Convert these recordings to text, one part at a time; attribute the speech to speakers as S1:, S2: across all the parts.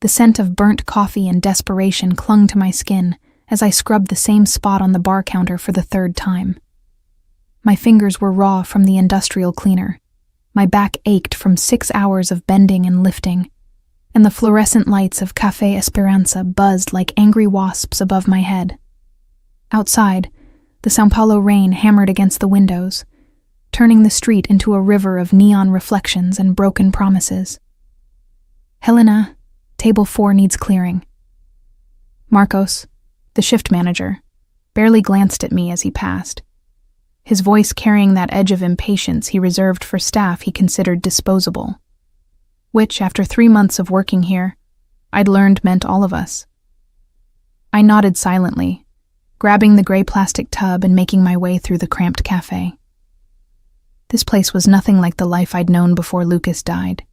S1: The scent of burnt coffee and desperation clung to my skin as I scrubbed the same spot on the bar counter for the third time. My fingers were raw from the industrial cleaner. My back ached from 6 hours of bending and lifting, and the fluorescent lights of Café Esperanza buzzed like angry wasps above my head. Outside, the São Paulo rain hammered against the windows, turning the street into a river of neon reflections and broken promises. "Helena, table 4 needs clearing." Marcos, the shift manager, barely glanced at me as he passed, his voice carrying that edge of impatience he reserved for staff he considered disposable, which, after 3 months of working here, I'd learned meant all of us. I nodded silently, grabbing the gray plastic tub and making my way through the cramped cafe. This place was nothing like the life I'd known before Lucas died,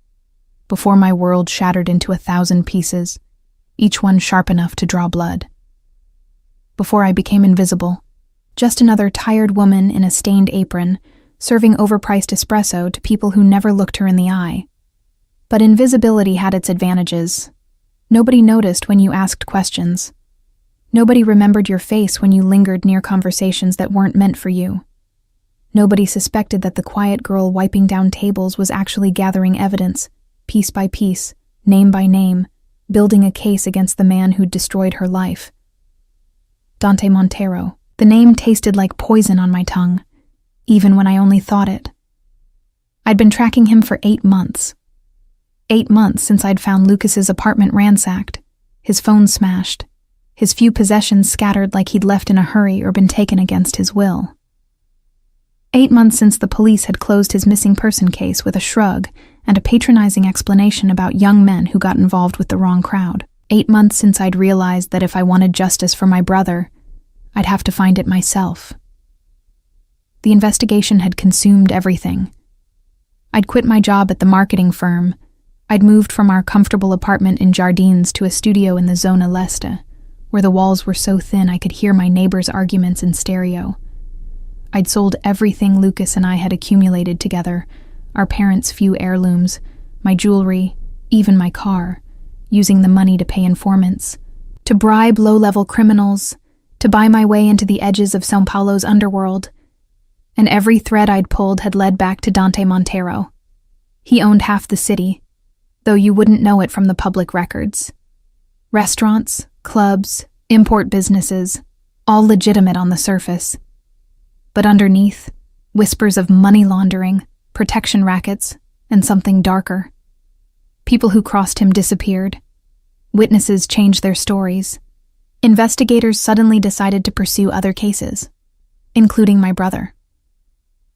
S1: before my world shattered into 1,000 pieces, each one sharp enough to draw blood. Before I became invisible, just another tired woman in a stained apron, serving overpriced espresso to people who never looked her in the eye. But invisibility had its advantages. Nobody noticed when you asked questions. Nobody remembered your face when you lingered near conversations that weren't meant for you. Nobody suspected that the quiet girl wiping down tables was actually gathering evidence, piece by piece, name by name, building a case against the man who'd destroyed her life. Dante Montero. The name tasted like poison on my tongue, even when I only thought it. I'd been tracking him for 8 months. 8 months since I'd found Lucas's apartment ransacked, his phone smashed, his few possessions scattered like he'd left in a hurry or been taken against his will. 8 months since the police had closed his missing person case with a shrug and a patronizing explanation about young men who got involved with the wrong crowd. 8 months since I'd realized that if I wanted justice for my brother, I'd have to find it myself. The investigation had consumed everything. I'd quit my job at the marketing firm. I'd moved from our comfortable apartment in Jardines to a studio in the Zona Leste, where the walls were so thin I could hear my neighbors' arguments in stereo. I'd sold everything Lucas and I had accumulated together, our parents' few heirlooms, my jewelry, even my car, using the money to pay informants, to bribe low-level criminals, to buy my way into the edges of São Paulo's underworld. And every thread I'd pulled had led back to Dante Montero. He owned half the city, though you wouldn't know it from the public records. Restaurants, clubs, import businesses, all legitimate on the surface. But underneath, whispers of money laundering, protection rackets, and something darker. People who crossed him disappeared. Witnesses changed their stories. Investigators suddenly decided to pursue other cases, including my brother.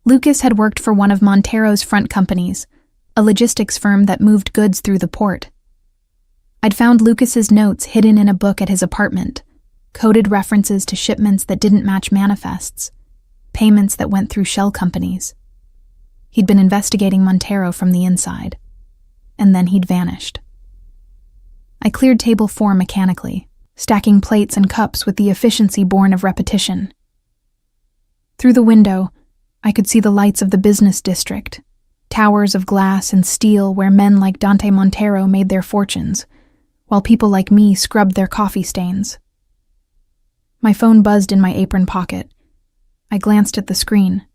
S1: Lucas had worked for one of Montero's front companies, a logistics firm that moved goods through the port. I'd found Lucas's notes hidden in a book at his apartment, coded references to shipments that didn't match manifests, payments that went through shell companies. He'd been investigating Montero from the inside, and then he'd vanished. I cleared table 4 mechanically, stacking plates and cups with the efficiency born of repetition. Through the window, I could see the lights of the business district, towers of glass and steel where men like Dante Montero made their fortunes, while people like me scrubbed their coffee stains. My phone buzzed in my apron pocket. I glanced at the screen,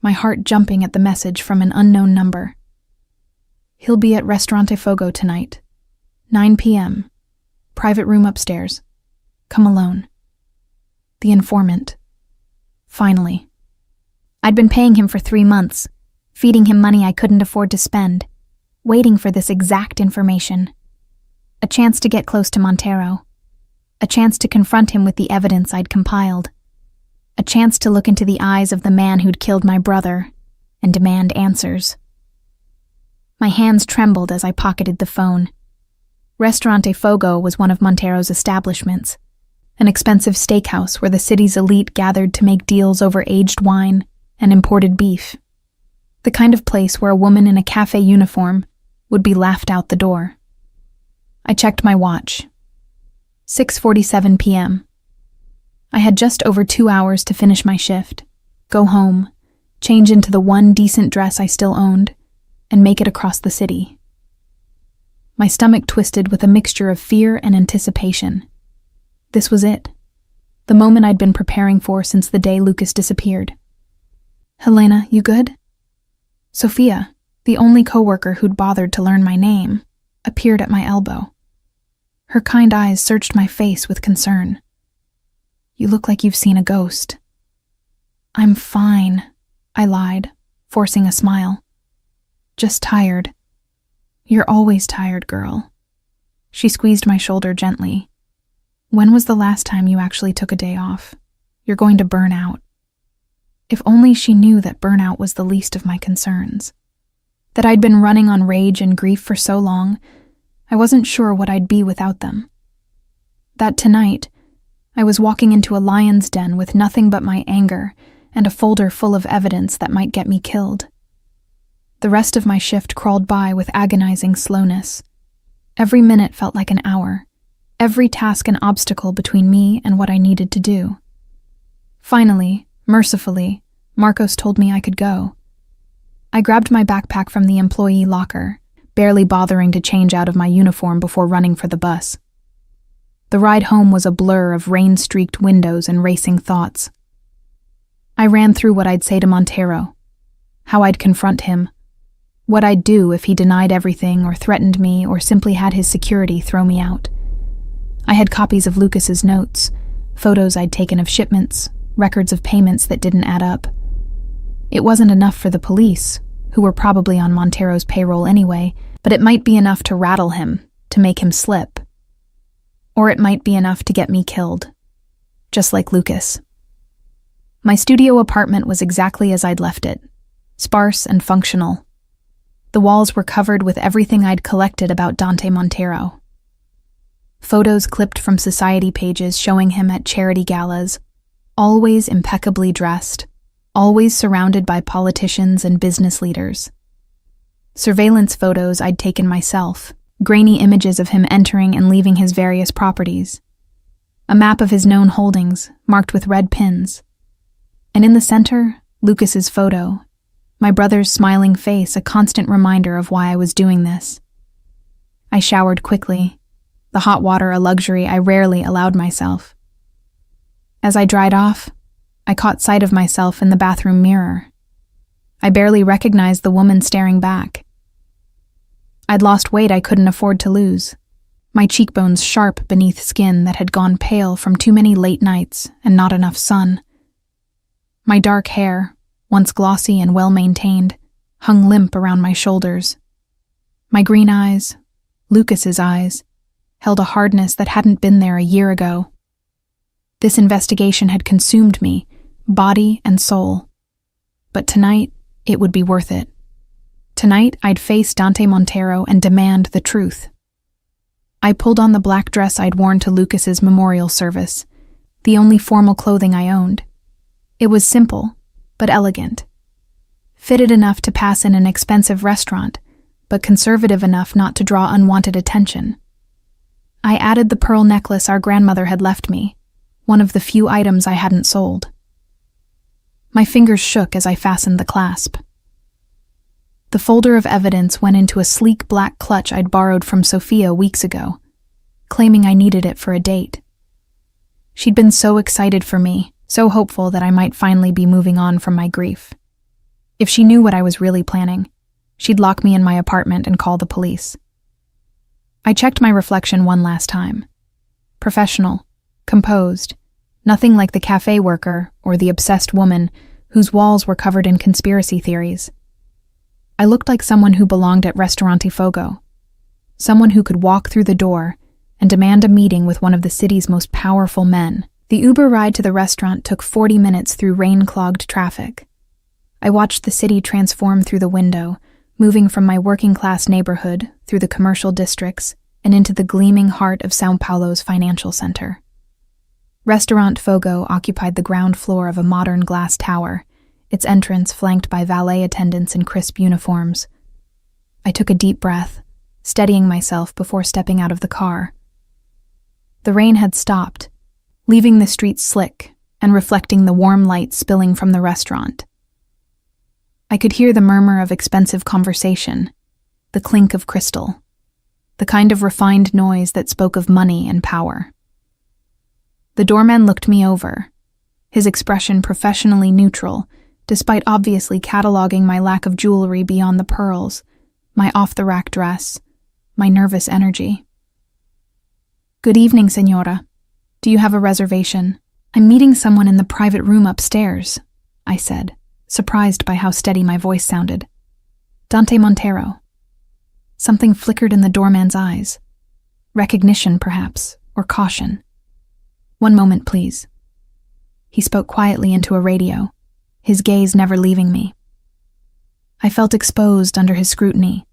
S1: my heart jumping at the message from an unknown number. "He'll be at Restaurante Fogo tonight, 9 p.m., private room upstairs. Come alone." The informant. Finally. I'd been paying him for 3 months, feeding him money I couldn't afford to spend, waiting for this exact information. A chance to get close to Montero. A chance to confront him with the evidence I'd compiled. A chance to look into the eyes of the man who'd killed my brother and demand answers. My hands trembled as I pocketed the phone. Restaurante Fogo was one of Montero's establishments, an expensive steakhouse where the city's elite gathered to make deals over aged wine and imported beef. The kind of place where a woman in a cafe uniform would be laughed out the door. I checked my watch. 6:47 p.m. I had just over 2 hours to finish my shift, go home, change into the one decent dress I still owned, and make it across the city. My stomach twisted with a mixture of fear and anticipation. This was it. The moment I'd been preparing for since the day Lucas disappeared. "Helena, you good?" Sophia, the only coworker who'd bothered to learn my name, appeared at my elbow. Her kind eyes searched my face with concern. "You look like you've seen a ghost." "I'm fine," I lied, forcing a smile. "Just tired." "You're always tired, girl." She squeezed my shoulder gently. "When was the last time you actually took a day off? You're going to burn out." If only she knew that burnout was the least of my concerns. That I'd been running on rage and grief for so long, I wasn't sure what I'd be without them. That tonight, I was walking into a lion's den with nothing but my anger and a folder full of evidence that might get me killed. The rest of my shift crawled by with agonizing slowness. Every minute felt like an hour, every task an obstacle between me and what I needed to do. Finally, mercifully, Marcos told me I could go. I grabbed my backpack from the employee locker, barely bothering to change out of my uniform before running for the bus. The ride home was a blur of rain-streaked windows and racing thoughts. I ran through what I'd say to Montero, how I'd confront him, what I'd do if he denied everything or threatened me or simply had his security throw me out. I had copies of Lucas's notes, photos I'd taken of shipments, records of payments that didn't add up. It wasn't enough for the police, who were probably on Montero's payroll anyway, but it might be enough to rattle him, to make him slip. Or it might be enough to get me killed, just like Lucas. My studio apartment was exactly as I'd left it, sparse and functional. The walls were covered with everything I'd collected about Dante Montero. Photos clipped from society pages showing him at charity galas, always impeccably dressed, always surrounded by politicians and business leaders. Surveillance photos I'd taken myself, grainy images of him entering and leaving his various properties. A map of his known holdings, marked with red pins. And in the center, Lucas's photo, my brother's smiling face a constant reminder of why I was doing this. I showered quickly, the hot water a luxury I rarely allowed myself. As I dried off, I caught sight of myself in the bathroom mirror. I barely recognized the woman staring back. I'd lost weight I couldn't afford to lose, my cheekbones sharp beneath skin that had gone pale from too many late nights and not enough sun. My dark hair, once glossy and well-maintained, hung limp around my shoulders. My green eyes, Lucas's eyes, held a hardness that hadn't been there a year ago. This investigation had consumed me, body and soul. But tonight, it would be worth it. Tonight, I'd face Dante Montero and demand the truth. I pulled on the black dress I'd worn to Lucas's memorial service, the only formal clothing I owned. It was simple, but elegant. Fitted enough to pass in an expensive restaurant, but conservative enough not to draw unwanted attention. I added the pearl necklace our grandmother had left me, one of the few items I hadn't sold. My fingers shook as I fastened the clasp. The folder of evidence went into a sleek black clutch I'd borrowed from Sophia weeks ago, claiming I needed it for a date. She'd been so excited for me, so hopeful that I might finally be moving on from my grief. If she knew what I was really planning, she'd lock me in my apartment and call the police. I checked my reflection one last time. Professional, composed, nothing like the cafe worker or the obsessed woman whose walls were covered in conspiracy theories. I looked like someone who belonged at Restaurante Fogo, someone who could walk through the door and demand a meeting with one of the city's most powerful men. The Uber ride to the restaurant took 40 minutes through rain-clogged traffic. I watched the city transform through the window, moving from my working-class neighborhood through the commercial districts and into the gleaming heart of São Paulo's financial center. Restaurant Fogo occupied the ground floor of a modern glass tower, its entrance flanked by valet attendants in crisp uniforms. I took a deep breath, steadying myself before stepping out of the car. The rain had stopped, leaving the streets slick and reflecting the warm light spilling from the restaurant. I could hear the murmur of expensive conversation, the clink of crystal, the kind of refined noise that spoke of money and power. The doorman looked me over, his expression professionally neutral, despite obviously cataloging my lack of jewelry beyond the pearls, my off-the-rack dress, my nervous energy. "Good evening, señora. Do you have a reservation? I'm meeting someone in the private room upstairs," I said, surprised by how steady my voice sounded. "Dante Montero." Something flickered in the doorman's eyes. Recognition, perhaps, or caution. "One moment, please." He spoke quietly into a radio, his gaze never leaving me. I felt exposed under his scrutiny,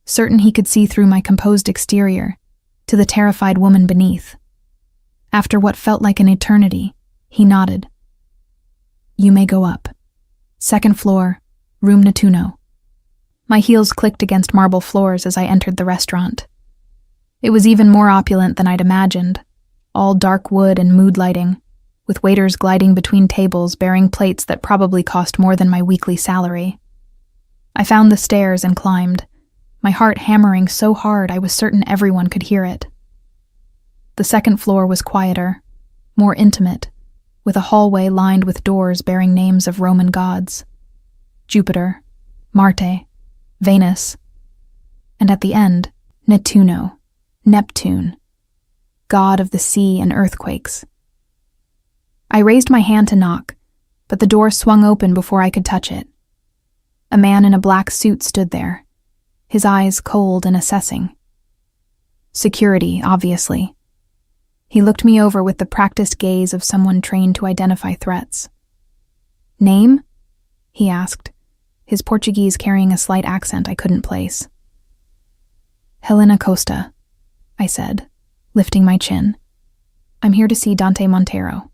S1: certain he could see through my composed exterior to the terrified woman beneath. After what felt like an eternity, he nodded. "You may go up. Second floor, room Nettuno." My heels clicked against marble floors as I entered the restaurant. It was even more opulent than I'd imagined, all dark wood and mood lighting, with waiters gliding between tables bearing plates that probably cost more than my weekly salary. I found the stairs and climbed, my heart hammering so hard I was certain everyone could hear it. The second floor was quieter, more intimate, with a hallway lined with doors bearing names of Roman gods: Jupiter, Marte, Venus, and at the end, Nettuno, Neptune, god of the sea and earthquakes. I raised my hand to knock, but the door swung open before I could touch it. A man in a black suit stood there, his eyes cold and assessing. Security, obviously. He looked me over with the practiced gaze of someone trained to identify threats. "Name?" he asked, his Portuguese carrying a slight accent I couldn't place. "Helena Costa," I said, lifting my chin. "I'm here to see Dante Montero."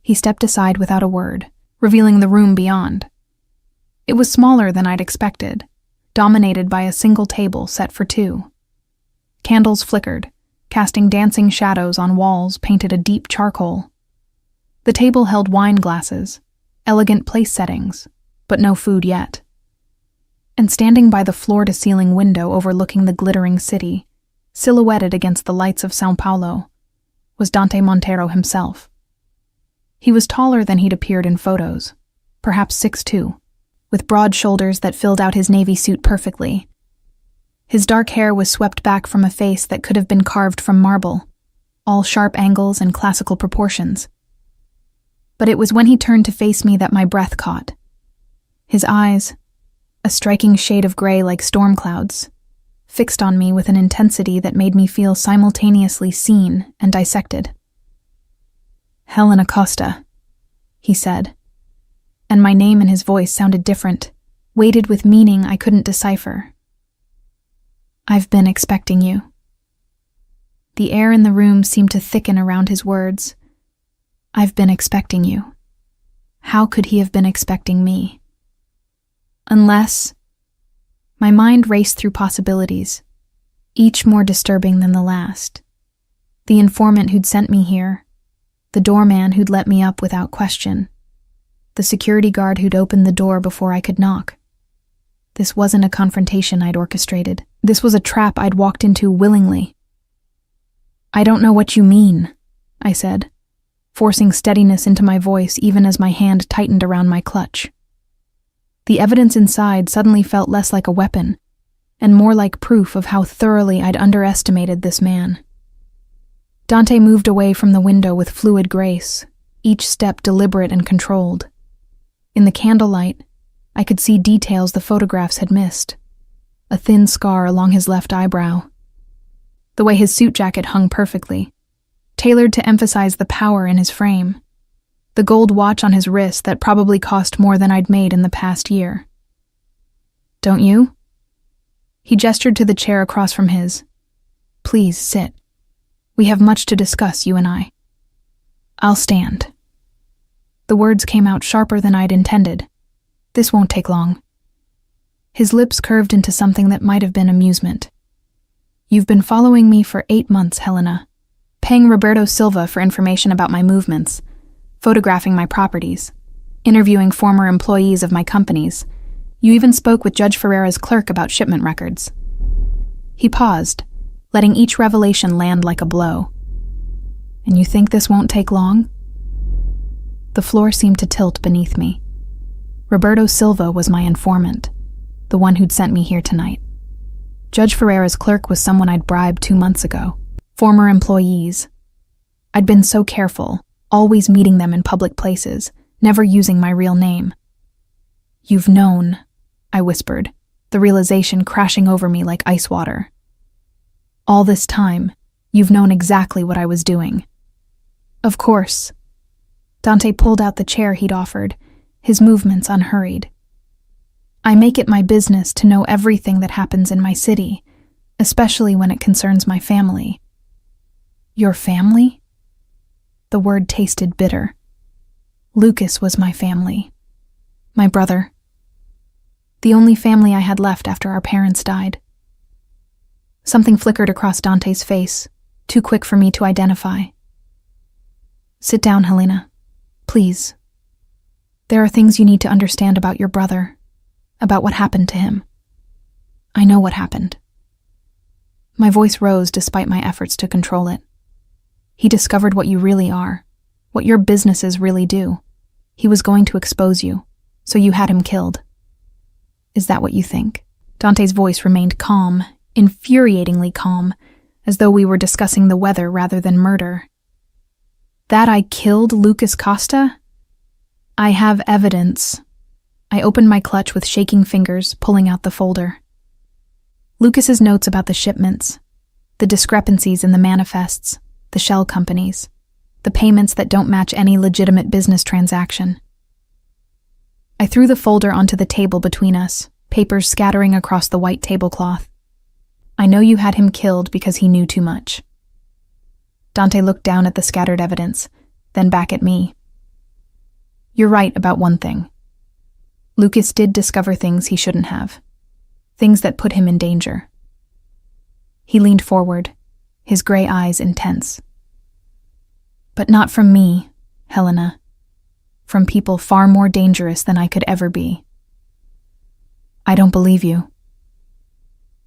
S1: He stepped aside without a word, revealing the room beyond. It was smaller than I'd expected, dominated by a single table set for two. Candles flickered, casting dancing shadows on walls painted a deep charcoal. The table held wine glasses, elegant place settings, but no food yet. And standing by the floor-to-ceiling window overlooking the glittering city, silhouetted against the lights of São Paulo, was Dante Montero himself. He was taller than he'd appeared in photos, perhaps 6'2", with broad shoulders that filled out his navy suit perfectly. His dark hair was swept back from a face that could have been carved from marble, all sharp angles and classical proportions. But it was when he turned to face me that my breath caught. His eyes, a striking shade of gray like storm clouds, fixed on me with an intensity that made me feel simultaneously seen and dissected. "Helena Costa," he said, and my name and his voice sounded different, weighted with meaning I couldn't decipher. "I've been expecting you." The air in the room seemed to thicken around his words. "I've been expecting you." How could he have been expecting me? Unless... My mind raced through possibilities, each more disturbing than the last. The informant who'd sent me here, the doorman who'd let me up without question, the security guard who'd opened the door before I could knock. This wasn't a confrontation I'd orchestrated. This was a trap I'd walked into willingly. "I don't know what you mean," I said, forcing steadiness into my voice even as my hand tightened around my clutch. The evidence inside suddenly felt less like a weapon, and more like proof of how thoroughly I'd underestimated this man. Dante moved away from the window with fluid grace, each step deliberate and controlled. In the candlelight, I could see details the photographs had missed. A thin scar along his left eyebrow. The way his suit jacket hung perfectly, tailored to emphasize the power in his frame. The gold watch on his wrist that probably cost more than I'd made in the past year. "Don't you?" He gestured to the chair across from his. "Please sit. We have much to discuss, you and I." "I'll stand." The words came out sharper than I'd intended. "This won't take long." His lips curved into something that might have been amusement. "You've been following me for 8 months, Helena, paying Roberto Silva for information about my movements, photographing my properties, interviewing former employees of my companies. You even spoke with Judge Ferreira's clerk about shipment records." He paused, letting each revelation land like a blow. And you think this won't take long? The floor seemed to tilt beneath me. Roberto Silva was my informant, the one who'd sent me here tonight. Judge Ferreira's clerk was someone I'd bribed 2 months ago. Former employees. I'd been so careful, always meeting them in public places, never using my real name. You've known, I whispered, the realization crashing over me like ice water. All this time, you've known exactly what I was doing. Of course. Dante pulled out the chair he'd offered, his movements unhurried. I make it my business to know everything that happens in my city, especially when it concerns my family. Your family? The word tasted bitter. Lucas was my family. My brother. The only family I had left after our parents died. Something flickered across Dante's face, too quick for me to identify. Sit down, Helena. Please. There are things you need to understand about your brother, about what happened to him. I know what happened. My voice rose despite my efforts to control it. He discovered what you really are, what your businesses really do. He was going to expose you, so you had him killed. Is that what you think? Dante's voice remained calm, infuriatingly calm, as though we were discussing the weather rather than murder. That I killed Lucas Costa? I have evidence. I opened my clutch with shaking fingers, pulling out the folder. Lucas's notes about the shipments, the discrepancies in the manifests, the shell companies, the payments that don't match any legitimate business transaction. I threw the folder onto the table between us, papers scattering across the white tablecloth. I know you had him killed because he knew too much. Dante looked down at the scattered evidence, then back at me. You're right about one thing. Lucas did discover things he shouldn't have, things that put him in danger. He leaned forward, his gray eyes intense. But not from me, Helena. From people far more dangerous than I could ever be. I don't believe you.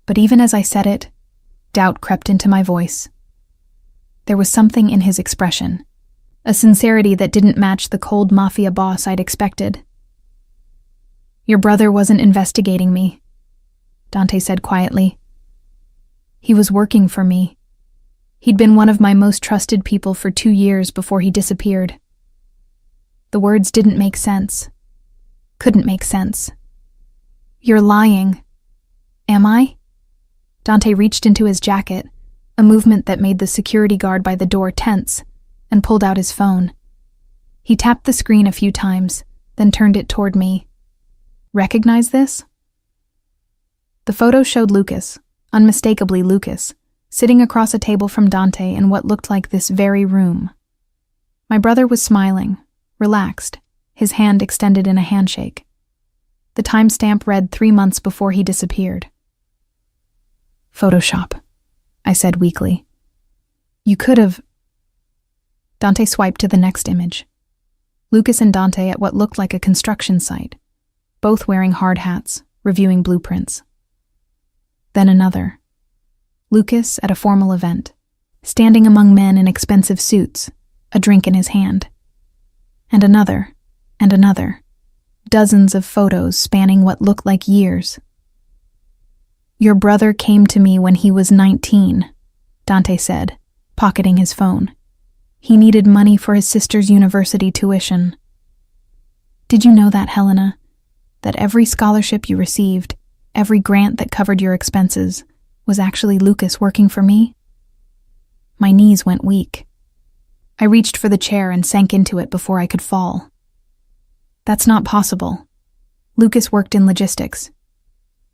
S1: But even as I said it, doubt crept into my voice. There was something in his expression, a sincerity that didn't match the cold Mafia boss I'd expected. Your brother wasn't investigating me, Dante said quietly. He was working for me. He'd been one of my most trusted people for 2 years before he disappeared. The words didn't make sense. Couldn't make sense. You're lying. Am I? Dante reached into his jacket, a movement that made the security guard by the door tense, and pulled out his phone. He tapped the screen a few times, then turned it toward me. Recognize this? The photo showed Lucas, unmistakably Lucas, sitting across a table from Dante in what looked like this very room. My brother was smiling, relaxed, his hand extended in a handshake. The timestamp read 3 months before he disappeared. Photoshop, I said weakly. You could have... Dante swiped to the next image. Lucas and Dante at what looked like a construction site, both wearing hard hats, reviewing blueprints. Then another. Lucas at a formal event, standing among men in expensive suits, a drink in his hand. And another, and another. Dozens of photos spanning what looked like years. Your brother came to me when he was 19, Dante said, pocketing his phone. He needed money for his sister's university tuition. Did you know that, Helena? That every scholarship you received, every grant that covered your expenses, was actually Lucas working for me? My knees went weak. I reached for the chair and sank into it before I could fall. That's not possible. Lucas worked in logistics.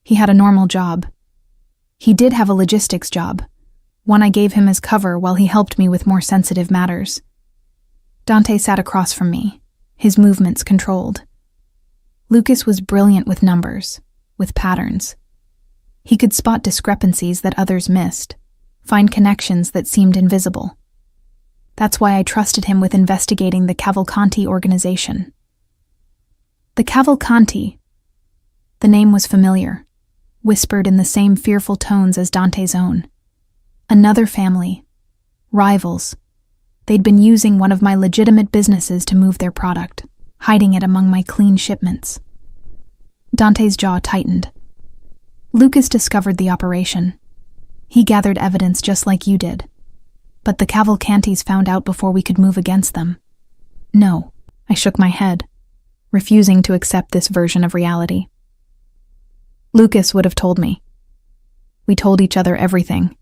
S1: He had a normal job. He did have a logistics job, one I gave him as cover while he helped me with more sensitive matters. Dante sat across from me, his movements controlled. Lucas was brilliant with numbers, with patterns. He could spot discrepancies that others missed, find connections that seemed invisible. That's why I trusted him with investigating the Cavalcanti organization. The Cavalcanti. The name was familiar. whispered in the same fearful tones as Dante's own. Another family. Rivals. They'd been using one of my legitimate businesses to move their product, hiding it among my clean shipments. Dante's jaw tightened. Lucas discovered the operation. He gathered evidence just like you did. But the Cavalcantis found out before we could move against them. No, I shook my head, refusing to accept this version of reality. Lucas would have told me. We told each other everything.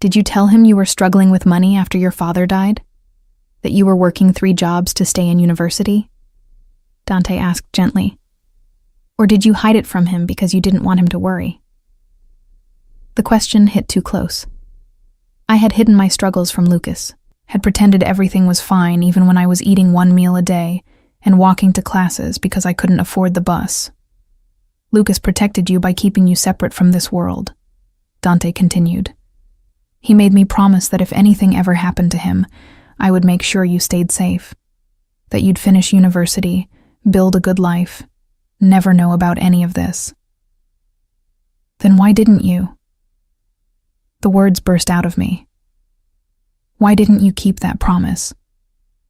S1: Did you tell him you were struggling with money after your father died? That you were working 3 jobs to stay in university? Dante asked gently. Or did you hide it from him because you didn't want him to worry? The question hit too close. I had hidden my struggles from Lucas, had pretended everything was fine even when I was eating 1 meal a day and walking to classes because I couldn't afford the bus. Lucas protected you by keeping you separate from this world, Dante continued. He made me promise that if anything ever happened to him, I would make sure you stayed safe, that you'd finish university, build a good life, never know about any of this. Then why didn't you? The words burst out of me. Why didn't you keep that promise?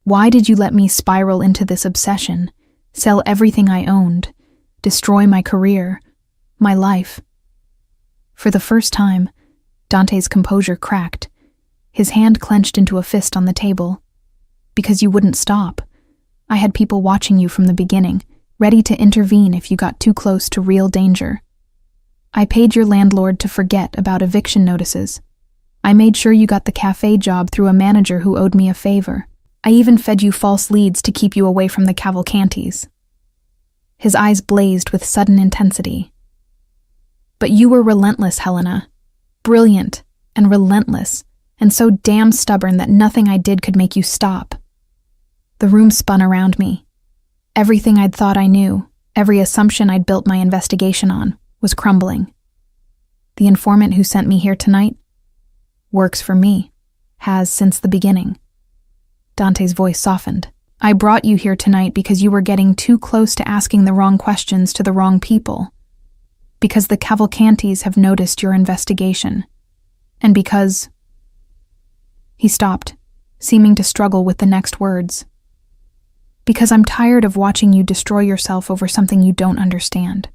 S1: Why did you let me spiral into this obsession, sell everything I owned, destroy my career, my life? For the first time, Dante's composure cracked. His hand clenched into a fist on the table. Because you wouldn't stop. I had people watching you from the beginning, ready to intervene if you got too close to real danger. I paid your landlord to forget about eviction notices. I made sure you got the cafe job through a manager who owed me a favor. I even fed you false leads to keep you away from the Cavalcantis. His eyes blazed with sudden intensity. But you were relentless, Helena. Brilliant and relentless, and so damn stubborn that nothing I did could make you stop. The room spun around me. Everything I'd thought I knew, every assumption I'd built my investigation on, was crumbling. The informant who sent me here tonight works for me, has since the beginning. Dante's voice softened. I brought you here tonight because you were getting too close to asking the wrong questions to the wrong people. Because the Cavalcantis have noticed your investigation. And because... He stopped, seeming to struggle with the next words. Because I'm tired of watching you destroy yourself over something you don't understand.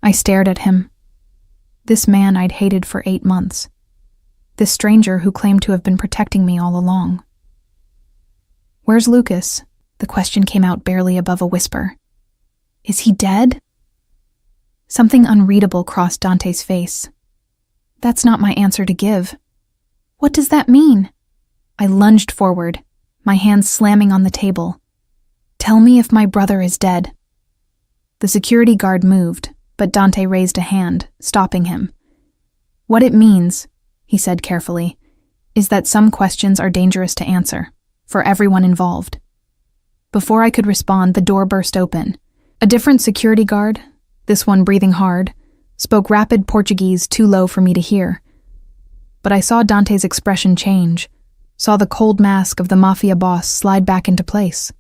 S1: I stared at him. This man I'd hated for 8 months. This stranger who claimed to have been protecting me all along. Where's Lucas? The question came out barely above a whisper. Is he dead? Something unreadable crossed Dante's face. That's not my answer to give. What does that mean? I lunged forward, my hands slamming on the table. Tell me if my brother is dead. The security guard moved, but Dante raised a hand, stopping him. What it means, he said carefully, is that some questions are dangerous to answer, for everyone involved. Before I could respond, the door burst open. A different security guard, this one breathing hard, spoke rapid Portuguese too low for me to hear. But I saw Dante's expression change, saw the cold mask of the Mafia boss slide back into place.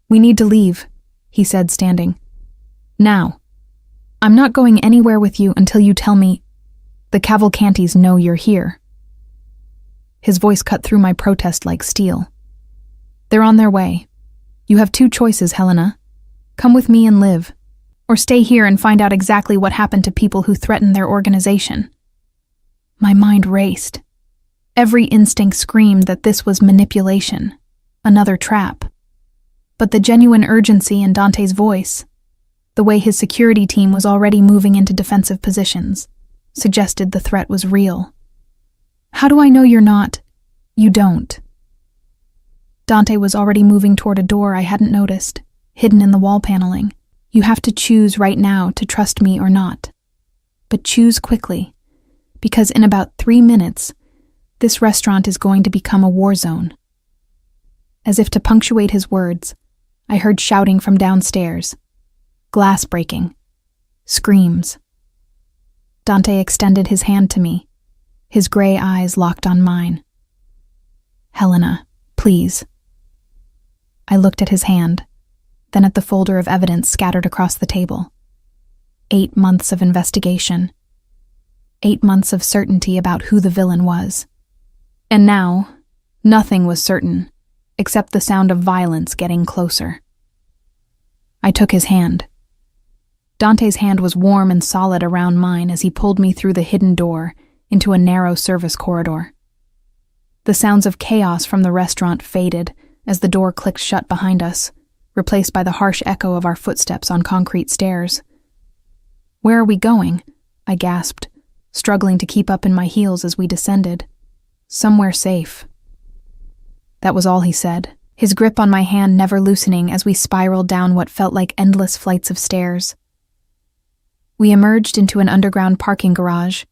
S1: We need to leave, he said, standing. Now. I'm not going anywhere with you until you tell me the Cavalcantis know you're here. His voice cut through my protest like steel. They're on their way. You have 2 choices, Helena. Come with me and live, or stay here and find out exactly what happened to people who threatened their organization. My mind raced. Every instinct screamed that this was manipulation, another trap. But the genuine urgency in Dante's voice, the way his security team was already moving into defensive positions, suggested the threat was real. How do I know you're not? You don't. Dante was already moving toward a door I hadn't noticed, hidden in the wall paneling. You have to choose right now to trust me or not. But choose quickly, because in about 3 minutes, this restaurant is going to become a war zone. As if to punctuate his words, I heard shouting from downstairs. Glass breaking. Screams. Dante extended his hand to me, his gray eyes locked on mine. Helena, please. I looked at his hand, then at the folder of evidence scattered across the table. 8 months of investigation. 8 months of certainty about who the villain was. And now, nothing was certain, except the sound of violence getting closer. I took his hand. Dante's hand was warm and solid around mine as he pulled me through the hidden door into a narrow service corridor. The sounds of chaos from the restaurant faded as the door clicked shut behind us, replaced by the harsh echo of our footsteps on concrete stairs. "Where are we going?" I gasped, struggling to keep up in my heels as we descended. "Somewhere safe." That was all he said, his grip on my hand never loosening as we spiraled down what felt like endless flights of stairs. We emerged into an underground parking garage.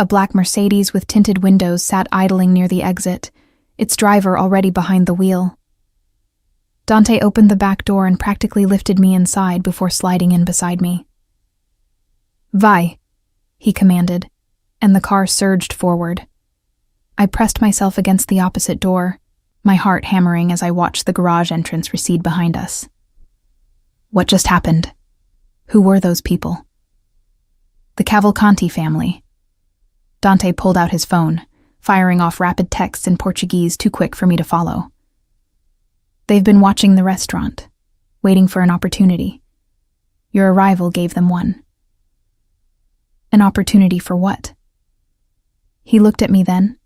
S1: A black Mercedes with tinted windows sat idling near the exit, its driver already behind the wheel. Dante opened the back door and practically lifted me inside before sliding in beside me. "Vai," he commanded, and the car surged forward. I pressed myself against the opposite door, my heart hammering as I watched the garage entrance recede behind us. What just happened? Who were those people? The Cavalcanti family. Dante pulled out his phone, firing off rapid texts in Portuguese too quick for me to follow. "They've been watching the restaurant, waiting for an opportunity. Your arrival gave them one." An opportunity for what? He looked at me then,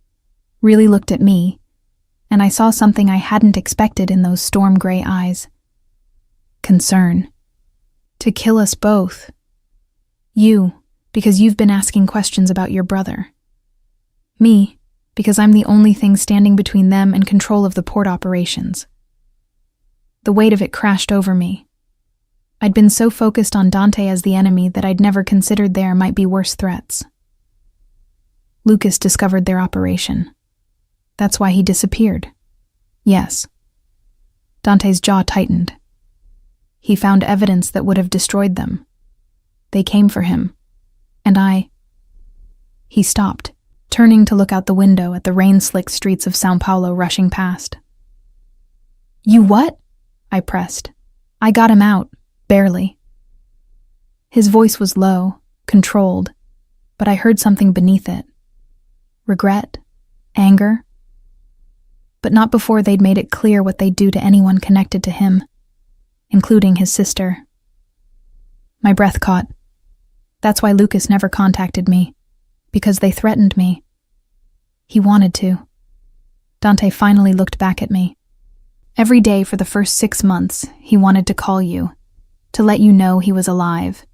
S1: really looked at me, and I saw something I hadn't expected in those storm-gray eyes. Concern. To kill us both. You, because you've been asking questions about your brother. Me, because I'm the only thing standing between them and control of the port operations. The weight of it crashed over me. I'd been so focused on Dante as the enemy that I'd never considered there might be worse threats. Lucas discovered their operation. That's why he disappeared. Yes. Dante's jaw tightened. He found evidence that would have destroyed them. They came for him. And I... He stopped, turning to look out the window at the rain-slicked streets of São Paulo rushing past. "You what?" I pressed. "I got him out. Barely." His voice was low, controlled, but I heard something beneath it. Regret? Anger? But not before they'd made it clear what they'd do to anyone connected to him, including his sister. My breath caught. That's why Lucas never contacted me, because they threatened me. He wanted to. Dante finally looked back at me. Every day for the first 6 months, he wanted to call you, to let you know he was alive.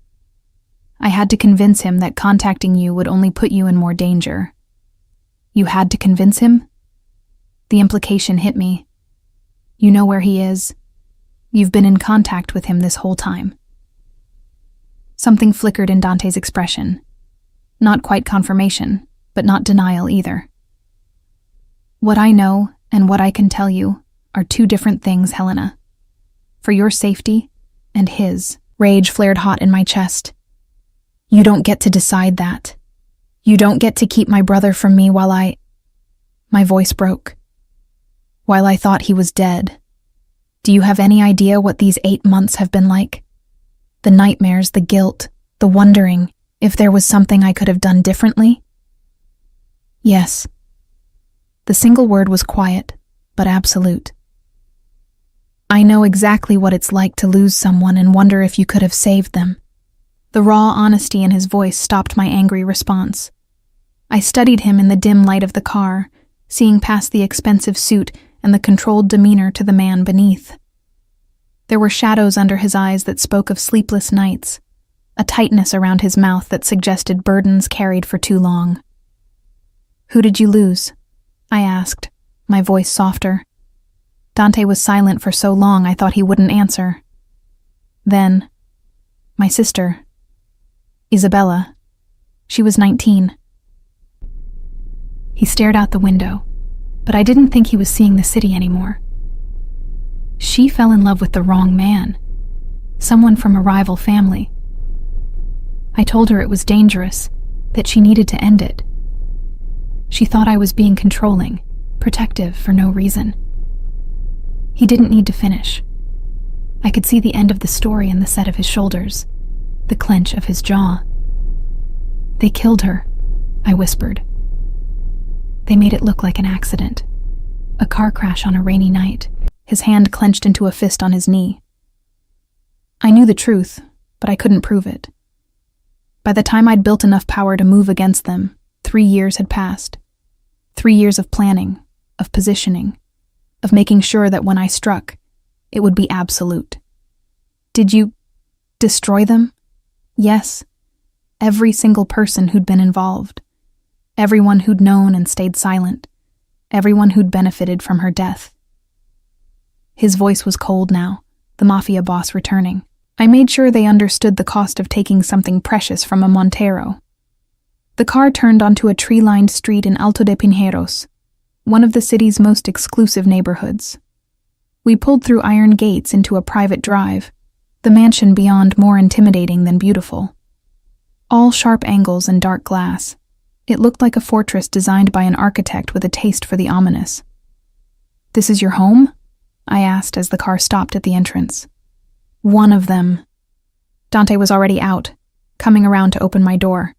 S1: I had to convince him that contacting you would only put you in more danger. You had to convince him? The implication hit me. You know where he is. You've been in contact with him this whole time. Something flickered in Dante's expression. Not quite confirmation, but not denial either. What I know and what I can tell you are two different things, Helena. For your safety and his. Rage flared hot in my chest. You don't get to decide that. You don't get to keep my brother from me while I... My voice broke. While I thought he was dead. Do you have any idea what these 8 months have been like? The nightmares, the guilt, the wondering if there was something I could have done differently? Yes. The single word was quiet, but absolute. I know exactly what it's like to lose someone and wonder if you could have saved them. The raw honesty in his voice stopped my angry response. I studied him in the dim light of the car, seeing past the expensive suit and the controlled demeanor to the man beneath. There were shadows under his eyes that spoke of sleepless nights, a tightness around his mouth that suggested burdens carried for too long. Who did you lose? I asked, my voice softer. Dante was silent for so long I thought he wouldn't answer. Then, my sister, Isabella. She was 19. He stared out the window, but I didn't think he was seeing the city anymore. She fell in love with the wrong man, someone from a rival family. I told her it was dangerous, that she needed to end it. She thought I was being controlling, protective for no reason. He didn't need to finish. I could see the end of the story in the set of his shoulders, the clench of his jaw. "They killed her," I whispered. "They made it look like an accident. A car crash on a rainy night." His hand clenched into a fist on his knee. I knew the truth, but I couldn't prove it. By the time I'd built enough power to move against them, 3 years had passed. 3 years of planning, of positioning, of making sure that when I struck, it would be absolute. "Did you destroy them?" "Yes. Every single person who'd been involved. Everyone who'd known and stayed silent. Everyone who'd benefited from her death." His voice was cold now, the Mafia boss returning. I made sure they understood the cost of taking something precious from a Montero. The car turned onto a tree-lined street in Alto de Pinheiros, one of the city's most exclusive neighborhoods. We pulled through iron gates into a private drive, the mansion beyond more intimidating than beautiful. All sharp angles and dark glass, it looked like a fortress designed by an architect with a taste for the ominous. "This is your home?" I asked as the car stopped at the entrance. "One of them." Dante was already out, coming around to open my door.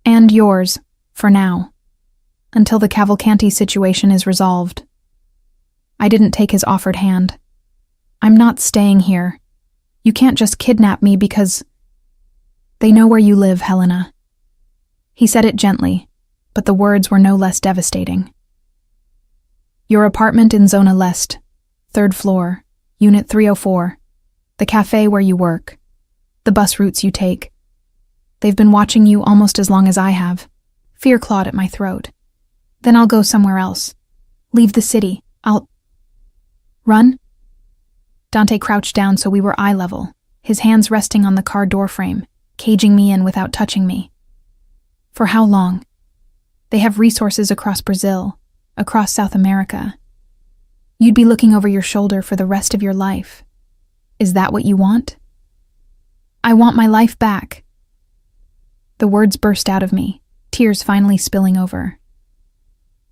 S1: "And yours, for now, until the Cavalcanti situation is resolved." I didn't take his offered hand. "I'm not staying here. You can't just kidnap me because they know where you live, Helena." He said it gently, but the words were no less devastating. "Your apartment in Zona Leste, 3rd floor, Unit 304, the cafe where you work, the bus routes you take. They've been watching you almost as long as I have." Fear clawed at my throat. "Then I'll go somewhere else. Leave the city. I'll..." "Run?" Dante crouched down so we were eye level, his hands resting on the car doorframe, caging me in without touching me. "For how long? They have resources across Brazil, across South America. You'd be looking over your shoulder for the rest of your life. Is that what you want?" "I want my life back." The words burst out of me, tears finally spilling over.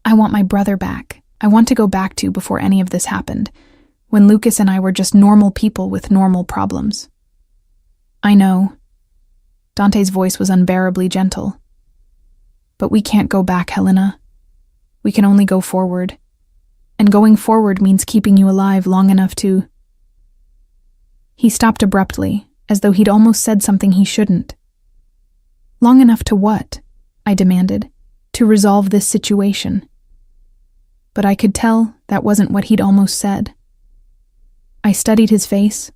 S1: "I want my brother back. I want to go back to before any of this happened, when Lucas and I were just normal people with normal problems." "I know." Dante's voice was unbearably gentle. "But we can't go back, Helena. We can only go forward. And going forward means keeping you alive long enough to..." He stopped abruptly, as though he'd almost said something he shouldn't. "Long enough to what?" I demanded. "To resolve this situation." But I could tell that wasn't what he'd almost said. I studied his face,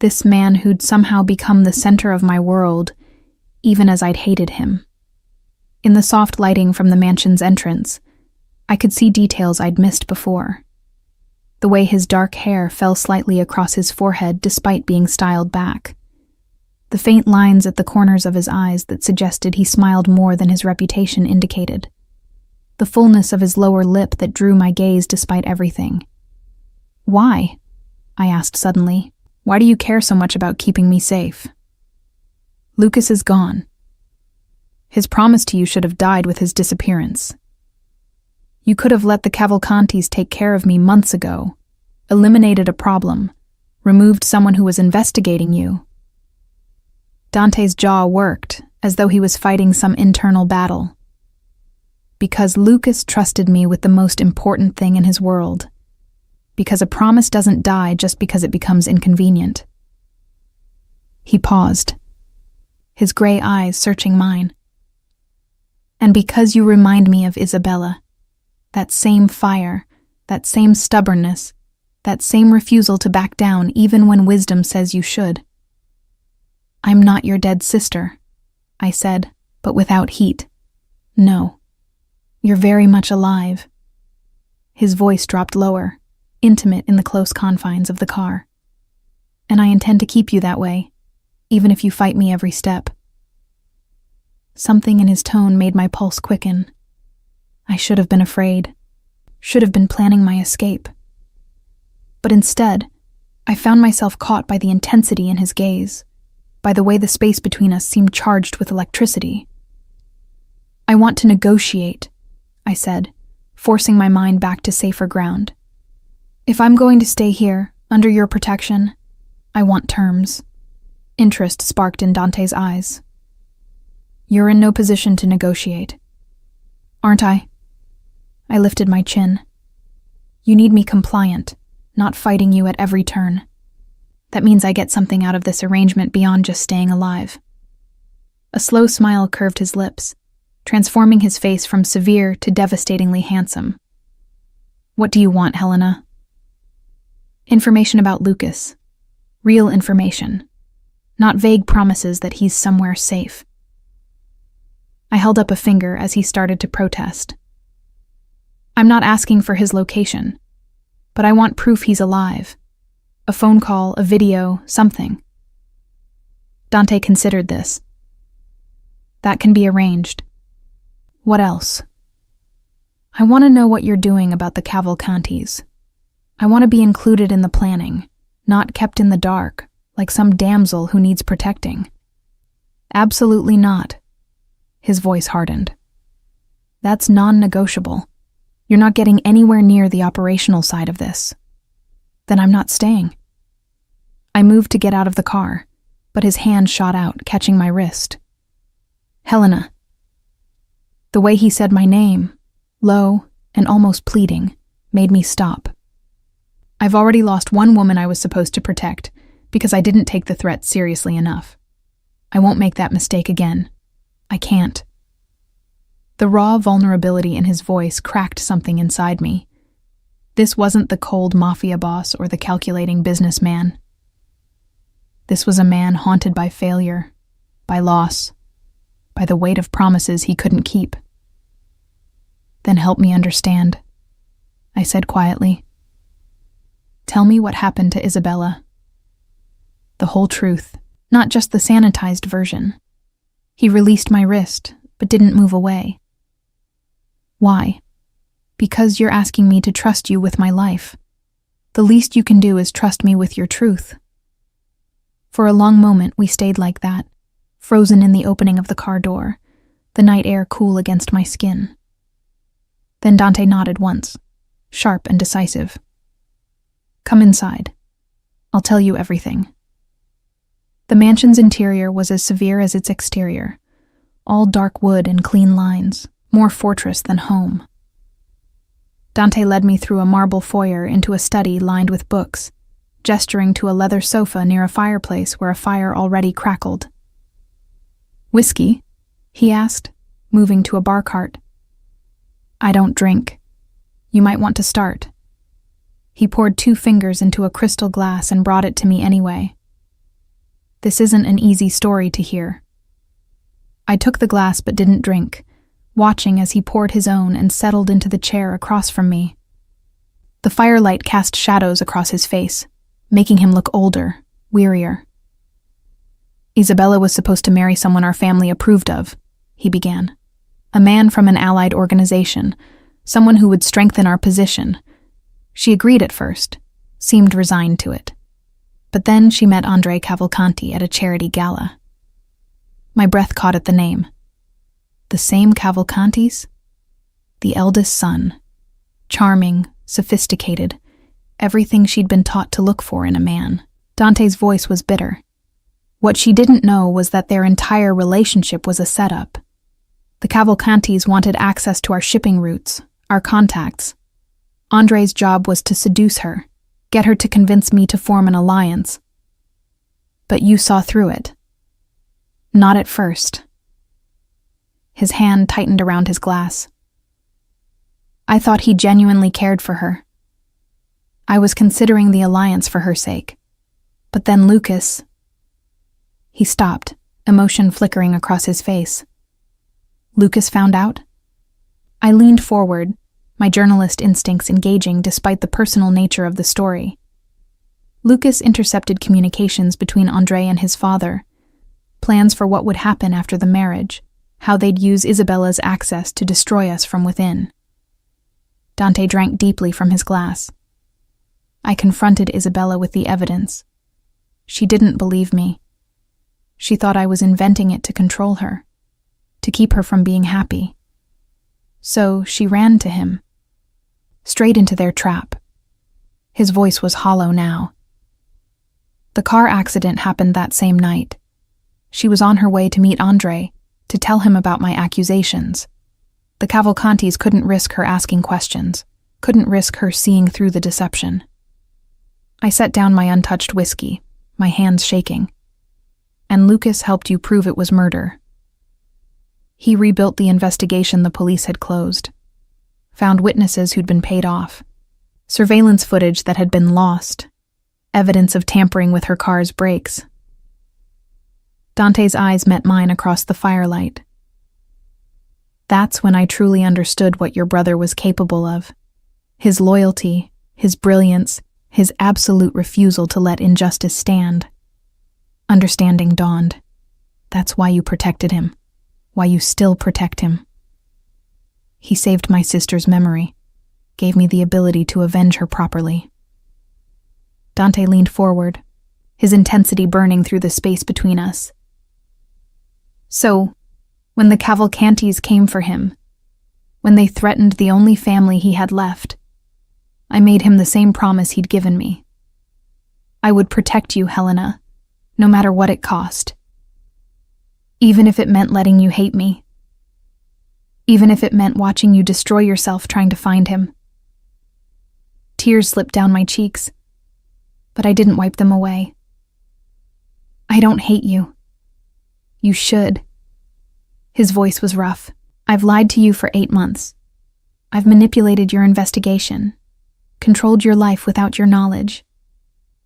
S1: this man who'd somehow become the center of my world, even as I'd hated him. In the soft lighting from the mansion's entrance, I could see details I'd missed before. The way his dark hair fell slightly across his forehead despite being styled back. The faint lines at the corners of his eyes that suggested he smiled more than his reputation indicated. The fullness of his lower lip that drew my gaze despite everything. "Why?" I asked suddenly. "Why do you care so much about keeping me safe?" "Lucas is gone. His promise to you should have died with his disappearance. You could have let the Cavalcantis take care of me months ago, eliminated a problem, removed someone who was investigating you." Dante's jaw worked, as though he was fighting some internal battle. "Because Lucas trusted me with the most important thing in his world. Because a promise doesn't die just because it becomes inconvenient." He paused, his gray eyes searching mine. "And because you remind me of Isabella. That same fire, that same stubbornness, that same refusal to back down even when wisdom says you should." "I'm not your dead sister," I said, but without heat. "No. You're very much alive." His voice dropped lower, intimate in the close confines of the car. "And I intend to keep you that way, even if you fight me every step." Something in his tone made my pulse quicken. I should have been afraid, should have been planning my escape. But instead, I found myself caught by the intensity in his gaze, by the way the space between us seemed charged with electricity. "I want to negotiate," I said, forcing my mind back to safer ground. "If I'm going to stay here, under your protection, I want terms." Interest sparked in Dante's eyes. You're in no position to negotiate. Aren't I? I lifted my chin. You need me compliant, not fighting you at every turn. That means I get something out of this arrangement beyond just staying alive. A slow smile curved his lips, transforming his face from severe to devastatingly handsome. What do you want, Helena? Information about Lucas. Real information. Not vague promises that he's somewhere safe. I held up a finger as he started to protest. I'm not asking for his location, but I want proof he's alive. A phone call, a video, something. Dante considered this. That can be arranged. What else? I want to know what you're doing about the Cavalcantis. I want to be included in the planning, not kept in the dark, like some damsel who needs protecting. Absolutely not. His voice hardened. That's non-negotiable. You're not getting anywhere near the operational side of this. Then I'm not staying. I moved to get out of the car, but his hand shot out, catching my wrist. Helena. The way he said my name, low and almost pleading, made me stop. I've already lost one woman I was supposed to protect because I didn't take the threat seriously enough. I won't make that mistake again. I can't. The raw vulnerability in his voice cracked something inside me. This wasn't the cold mafia boss or the calculating businessman. This was a man haunted by failure, by loss, by the weight of promises he couldn't keep. Then help me understand, I said quietly. Tell me what happened to Isabella. The whole truth, not just the sanitized version. He released my wrist, but didn't move away. Why? Because you're asking me to trust you with my life. The least you can do is trust me with your truth. For a long moment we stayed like that, frozen in the opening of the car door, the night air cool against my skin. Then Dante nodded once, sharp and decisive. Come inside. I'll tell you everything. The mansion's interior was as severe as its exterior, all dark wood and clean lines, more fortress than home. Dante led me through a marble foyer into a study lined with books, gesturing to a leather sofa near a fireplace where a fire already crackled. Whiskey? He asked, moving to a bar cart. I don't drink. You might want to start. He poured 2 fingers into a crystal glass and brought it to me anyway. This isn't an easy story to hear. I took the glass but didn't drink, watching as he poured his own and settled into the chair across from me. The firelight cast shadows across his face, making him look older, wearier. Isabella was supposed to marry someone our family approved of, he began. A man from an allied organization, someone who would strengthen our position. She agreed at first, seemed resigned to it. But then she met Andre Cavalcanti at a charity gala. My breath caught at the name. The same Cavalcantis? The eldest son. Charming, sophisticated, everything she'd been taught to look for in a man. Dante's voice was bitter. What she didn't know was that their entire relationship was a setup. The Cavalcantis wanted access to our shipping routes, our contacts. Andre's job was to seduce her, get her to convince me to form an alliance. But you saw through it. Not at first. His hand tightened around his glass. I thought he genuinely cared for her. I was considering the alliance for her sake. But then Lucas... He stopped, emotion flickering across his face. Lucas found out? I leaned forward, my journalist instincts engaging despite the personal nature of the story. Lucas intercepted communications between Andre and his father, plans for what would happen after the marriage, how they'd use Isabella's access to destroy us from within. Dante drank deeply from his glass. I confronted Isabella with the evidence. She didn't believe me. She thought I was inventing it to control her, to keep her from being happy. So she ran to him, straight into their trap. His voice was hollow now. The car accident happened that same night. She was on her way to meet Andre, to tell him about my accusations. The Cavalcantis couldn't risk her asking questions, couldn't risk her seeing through the deception. I set down my untouched whiskey, my hands shaking. And Lucas helped you prove it was murder. He rebuilt the investigation the police had closed, found witnesses who'd been paid off, surveillance footage that had been lost, evidence of tampering with her car's brakes. Dante's eyes met mine across the firelight. That's when I truly understood what your brother was capable of. His loyalty, his brilliance, his absolute refusal to let injustice stand. Understanding dawned. That's why you protected him. Why you still protect him. He saved my sister's memory, gave me the ability to avenge her properly. Dante leaned forward, his intensity burning through the space between us. So, when the Cavalcantis came for him, when they threatened the only family he had left, I made him the same promise he'd given me. I would protect you, Helena, no matter what it cost. Even if it meant letting you hate me. Even if it meant watching you destroy yourself trying to find him. Tears slipped down my cheeks, but I didn't wipe them away. I don't hate you. You should. His voice was rough. I've lied to you for 8 months. I've manipulated your investigation, controlled your life without your knowledge.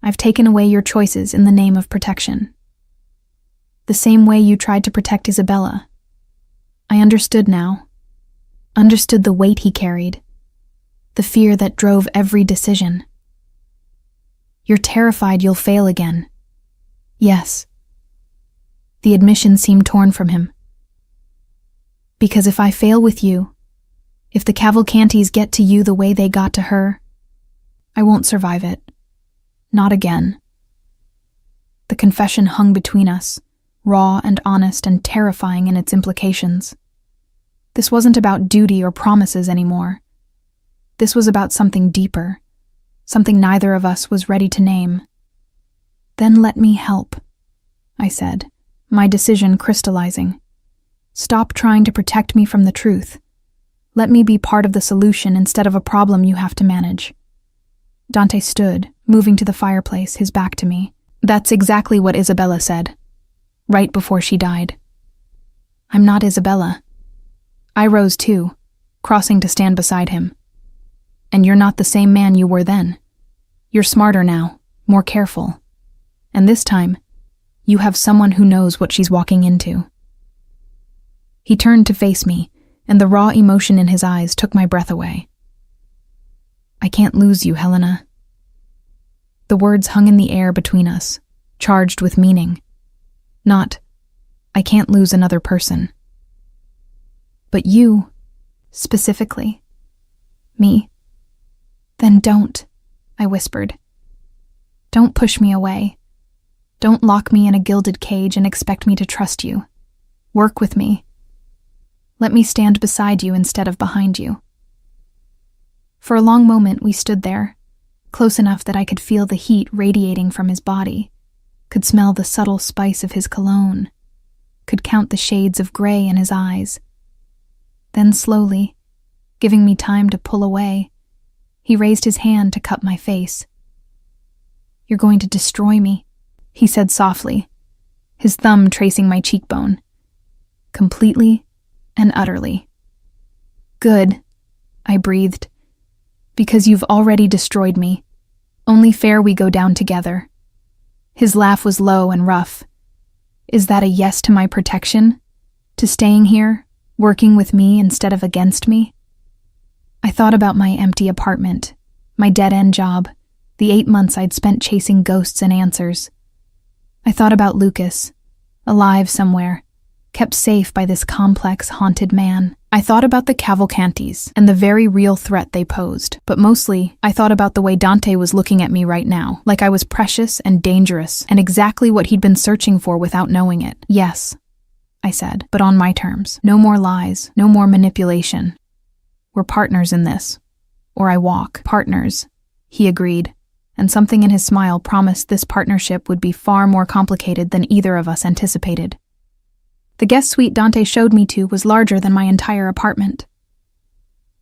S1: I've taken away your choices in the name of protection. The same way you tried to protect Isabella. I understood now. Understood the weight he carried. The fear that drove every decision. You're terrified you'll fail again. Yes. The admission seemed torn from him. Because if I fail with you, if the Cavalcantis get to you the way they got to her, I won't survive it. Not again. The confession hung between us, raw and honest and terrifying in its implications. This wasn't about duty or promises anymore. This was about something deeper, something neither of us was ready to name. Then let me help, I said, my decision crystallizing. Stop trying to protect me from the truth. Let me be part of the solution instead of a problem you have to manage. Dante stood, moving to the fireplace, his back to me. That's exactly what Isabella said, right before she died. I'm not Isabella. I rose too, crossing to stand beside him. And you're not the same man you were then. You're smarter now, more careful. And this time, you have someone who knows what she's walking into. He turned to face me, and the raw emotion in his eyes took my breath away. I can't lose you, Helena. The words hung in the air between us, charged with meaning. Not, I can't lose another person. But you, specifically. Me. Then don't, I whispered. Don't push me away. Don't lock me in a gilded cage and expect me to trust you. Work with me. Let me stand beside you instead of behind you. For a long moment we stood there, close enough that I could feel the heat radiating from his body, could smell the subtle spice of his cologne, could count the shades of gray in his eyes. Then slowly, giving me time to pull away, he raised his hand to cup my face. You're going to destroy me, he said softly, his thumb tracing my cheekbone. Completely and utterly. Good, I breathed. Because you've already destroyed me. Only fair we go down together. His laugh was low and rough. Is that a yes to my protection? To staying here, working with me instead of against me? I thought about my empty apartment, my dead-end job, the 8 months I'd spent chasing ghosts and answers. I thought about Lucas, alive somewhere, kept safe by this complex, haunted man. I thought about the Cavalcantis and the very real threat they posed, but mostly I thought about the way Dante was looking at me right now, like I was precious and dangerous and exactly what he'd been searching for without knowing it. Yes, I said, but on my terms. No more lies, no more manipulation. We're partners in this. Or I walk. Partners, he agreed, and something in his smile promised this partnership would be far more complicated than either of us anticipated. The guest suite Dante showed me to was larger than my entire apartment.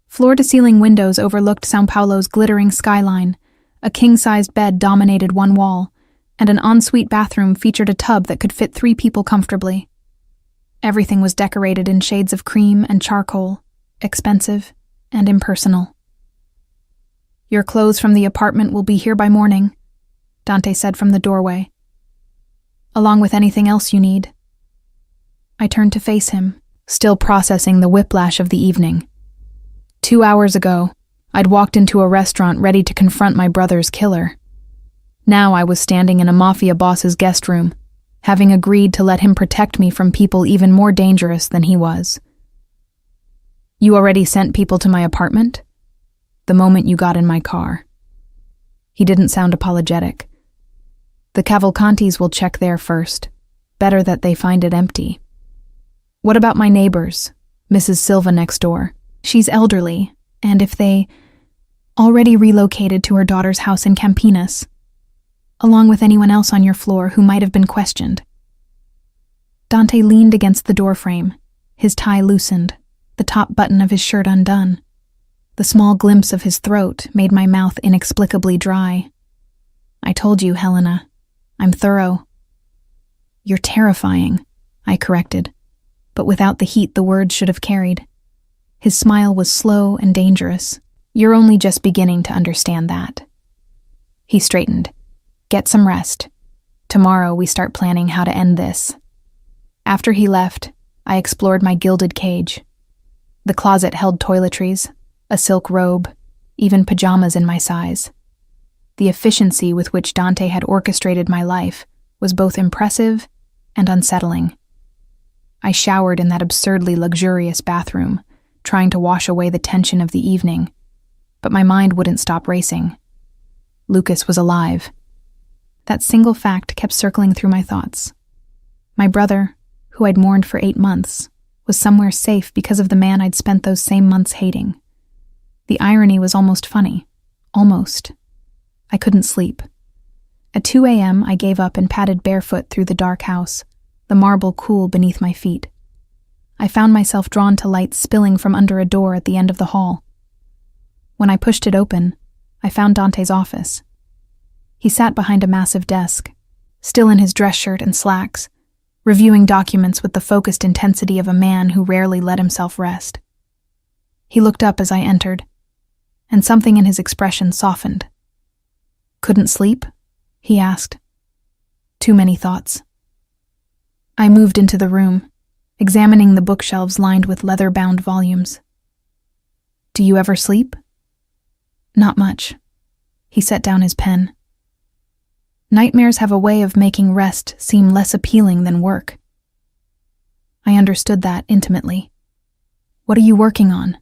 S1: Floor-to-ceiling windows overlooked São Paulo's glittering skyline, a king-sized bed dominated one wall, and an ensuite bathroom featured a tub that could fit 3 people comfortably. Everything was decorated in shades of cream and charcoal, expensive and impersonal. "Your clothes from the apartment will be here by morning," Dante said from the doorway. "Along with anything else you need." I turned to face him, still processing the whiplash of the evening. 2 hours ago, I'd walked into a restaurant ready to confront my brother's killer. Now I was standing in a Mafia boss's guest room, having agreed to let him protect me from people even more dangerous than he was. "You already sent people to my apartment?" "The moment you got in my car." He didn't sound apologetic. "The Cavalcantis will check there first. Better that they find it empty." "What about my neighbors? Mrs. Silva next door. She's elderly, and if they already relocated to her daughter's house in Campinas, along with anyone else on your floor who might have been questioned." Dante leaned against the doorframe, his tie loosened, the top button of his shirt undone. The small glimpse of his throat made my mouth inexplicably dry. "I told you, Helena. I'm thorough." "You're terrifying," I corrected, but without the heat the words should have carried. His smile was slow and dangerous. "You're only just beginning to understand that." He straightened. "Get some rest. Tomorrow we start planning how to end this." After he left, I explored my gilded cage. The closet held toiletries, a silk robe, even pajamas in my size. The efficiency with which Dante had orchestrated my life was both impressive and unsettling. I showered in that absurdly luxurious bathroom, trying to wash away the tension of the evening, but my mind wouldn't stop racing. Lucas was alive. That single fact kept circling through my thoughts. My brother, who I'd mourned for 8 months, was somewhere safe because of the man I'd spent those same months hating. The irony was almost funny. Almost. I couldn't sleep. At 2 a.m., I gave up and padded barefoot through the dark house, the marble cool beneath my feet. I found myself drawn to light spilling from under a door at the end of the hall. When I pushed it open, I found Dante's office. He sat behind a massive desk, still in his dress shirt and slacks, reviewing documents with the focused intensity of a man who rarely let himself rest. He looked up as I entered, and something in his expression softened. "Couldn't sleep?" he asked. "Too many thoughts." I moved into the room, examining the bookshelves lined with leather-bound volumes. "Do you ever sleep?" "Not much." He set down his pen. "Nightmares have a way of making rest seem less appealing than work." I understood that intimately. "What are you working on?"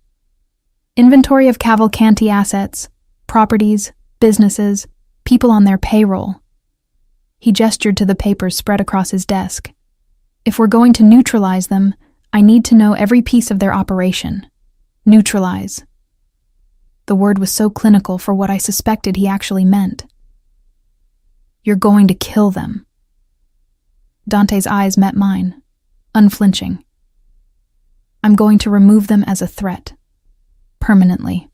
S1: "Inventory of Cavalcanti assets, properties, businesses, people on their payroll." He gestured to the papers spread across his desk. "If we're going to neutralize them, I need to know every piece of their operation. Neutralize." The word was so clinical for what I suspected he actually meant. "You're going to kill them." Dante's eyes met mine, unflinching. "I'm going to remove them as a threat. Permanently.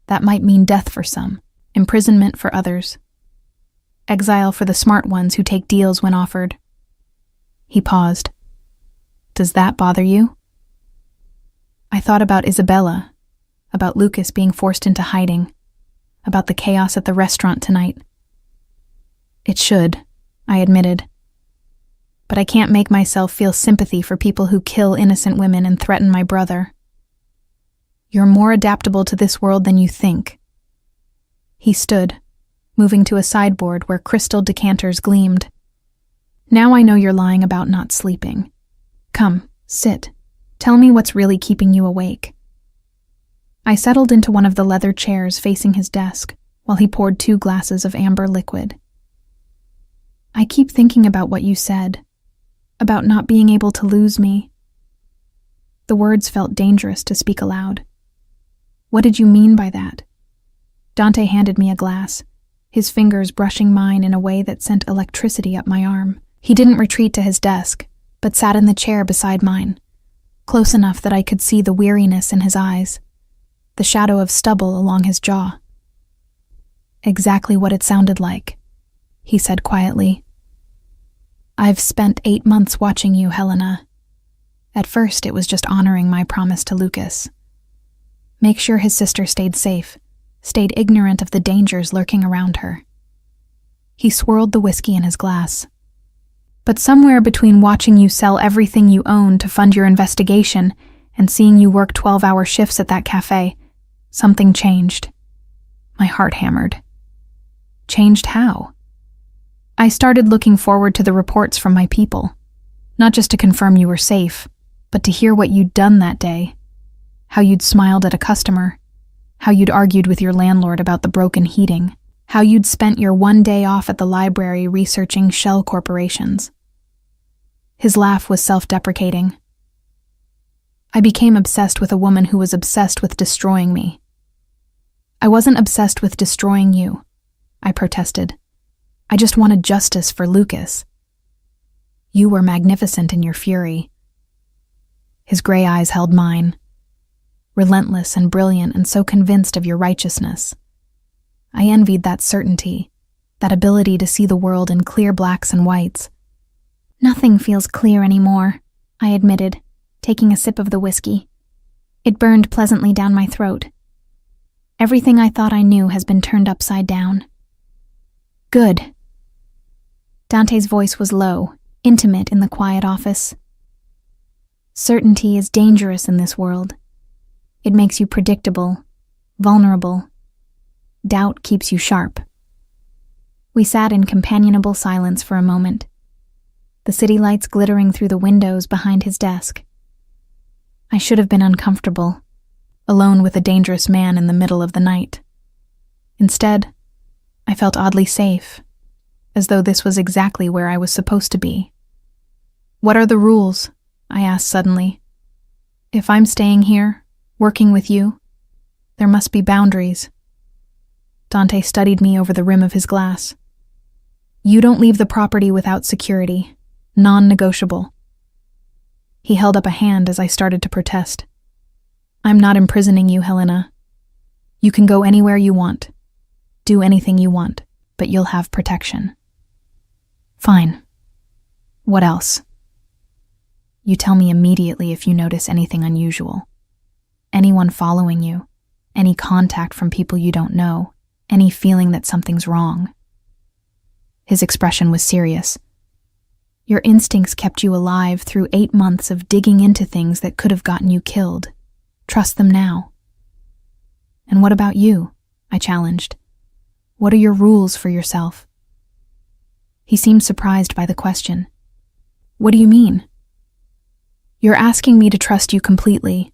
S1: That might mean death for some, imprisonment for others. Exile for the smart ones who take deals when offered." He paused. "Does that bother you?" I thought about Isabella, about Lucas being forced into hiding, about the chaos at the restaurant tonight. "It should," I admitted. "But I can't make myself feel sympathy for people who kill innocent women and threaten my brother." "You're more adaptable to this world than you think." He stood, moving to a sideboard where crystal decanters gleamed. "Now I know you're lying about not sleeping. Come, sit. Tell me what's really keeping you awake." I settled into one of the leather chairs facing his desk while he poured 2 glasses of amber liquid. "I keep thinking about what you said, about not being able to lose me." The words felt dangerous to speak aloud. "What did you mean by that?" Dante handed me a glass, his fingers brushing mine in a way that sent electricity up my arm. He didn't retreat to his desk, but sat in the chair beside mine, close enough that I could see the weariness in his eyes, the shadow of stubble along his jaw. "Exactly what it sounded like," he said quietly. "I've spent 8 months watching you, Helena. At first, it was just honoring my promise to Lucas. Make sure his sister stayed safe, stayed ignorant of the dangers lurking around her." He swirled the whiskey in his glass. "But somewhere between watching you sell everything you own to fund your investigation and seeing you work 12-hour shifts at that cafe, something changed." My heart hammered. Changed how? "I started looking forward to the reports from my people, not just to confirm you were safe, but to hear what you'd done that day. How you'd smiled at a customer, how you'd argued with your landlord about the broken heating, how you'd spent your one day off at the library researching shell corporations." His laugh was self-deprecating. "I became obsessed with a woman who was obsessed with destroying me." "I wasn't obsessed with destroying you," I protested. "I just wanted justice for Lucas." "You were magnificent in your fury." His gray eyes held mine, relentless and brilliant and so convinced of your righteousness. I envied that certainty, that ability to see the world in clear blacks and whites. "Nothing feels clear anymore," I admitted, taking a sip of the whiskey. It burned pleasantly down my throat. "Everything I thought I knew has been turned upside down." "Good." Dante's voice was low, intimate in the quiet office. "Certainty is dangerous in this world. It makes you predictable, vulnerable. Doubt keeps you sharp." We sat in companionable silence for a moment, the city lights glittering through the windows behind his desk. I should have been uncomfortable, alone with a dangerous man in the middle of the night. Instead, I felt oddly safe, as though this was exactly where I was supposed to be. "What are the rules?" I asked suddenly. "If I'm staying here, working with you, there must be boundaries." Dante studied me over the rim of his glass. "You don't leave the property without security. Non-negotiable." He held up a hand as I started to protest. "I'm not imprisoning you, Helena. You can go anywhere you want, do anything you want, but you'll have protection." "Fine. What else?" "You tell me immediately if you notice anything unusual. Anyone following you, any contact from people you don't know, any feeling that something's wrong." His expression was serious. "Your instincts kept you alive through 8 months of digging into things that could have gotten you killed. Trust them now." "And what about you?" I challenged. "What are your rules for yourself?" He seemed surprised by the question. "What do you mean?" "You're asking me to trust you completely,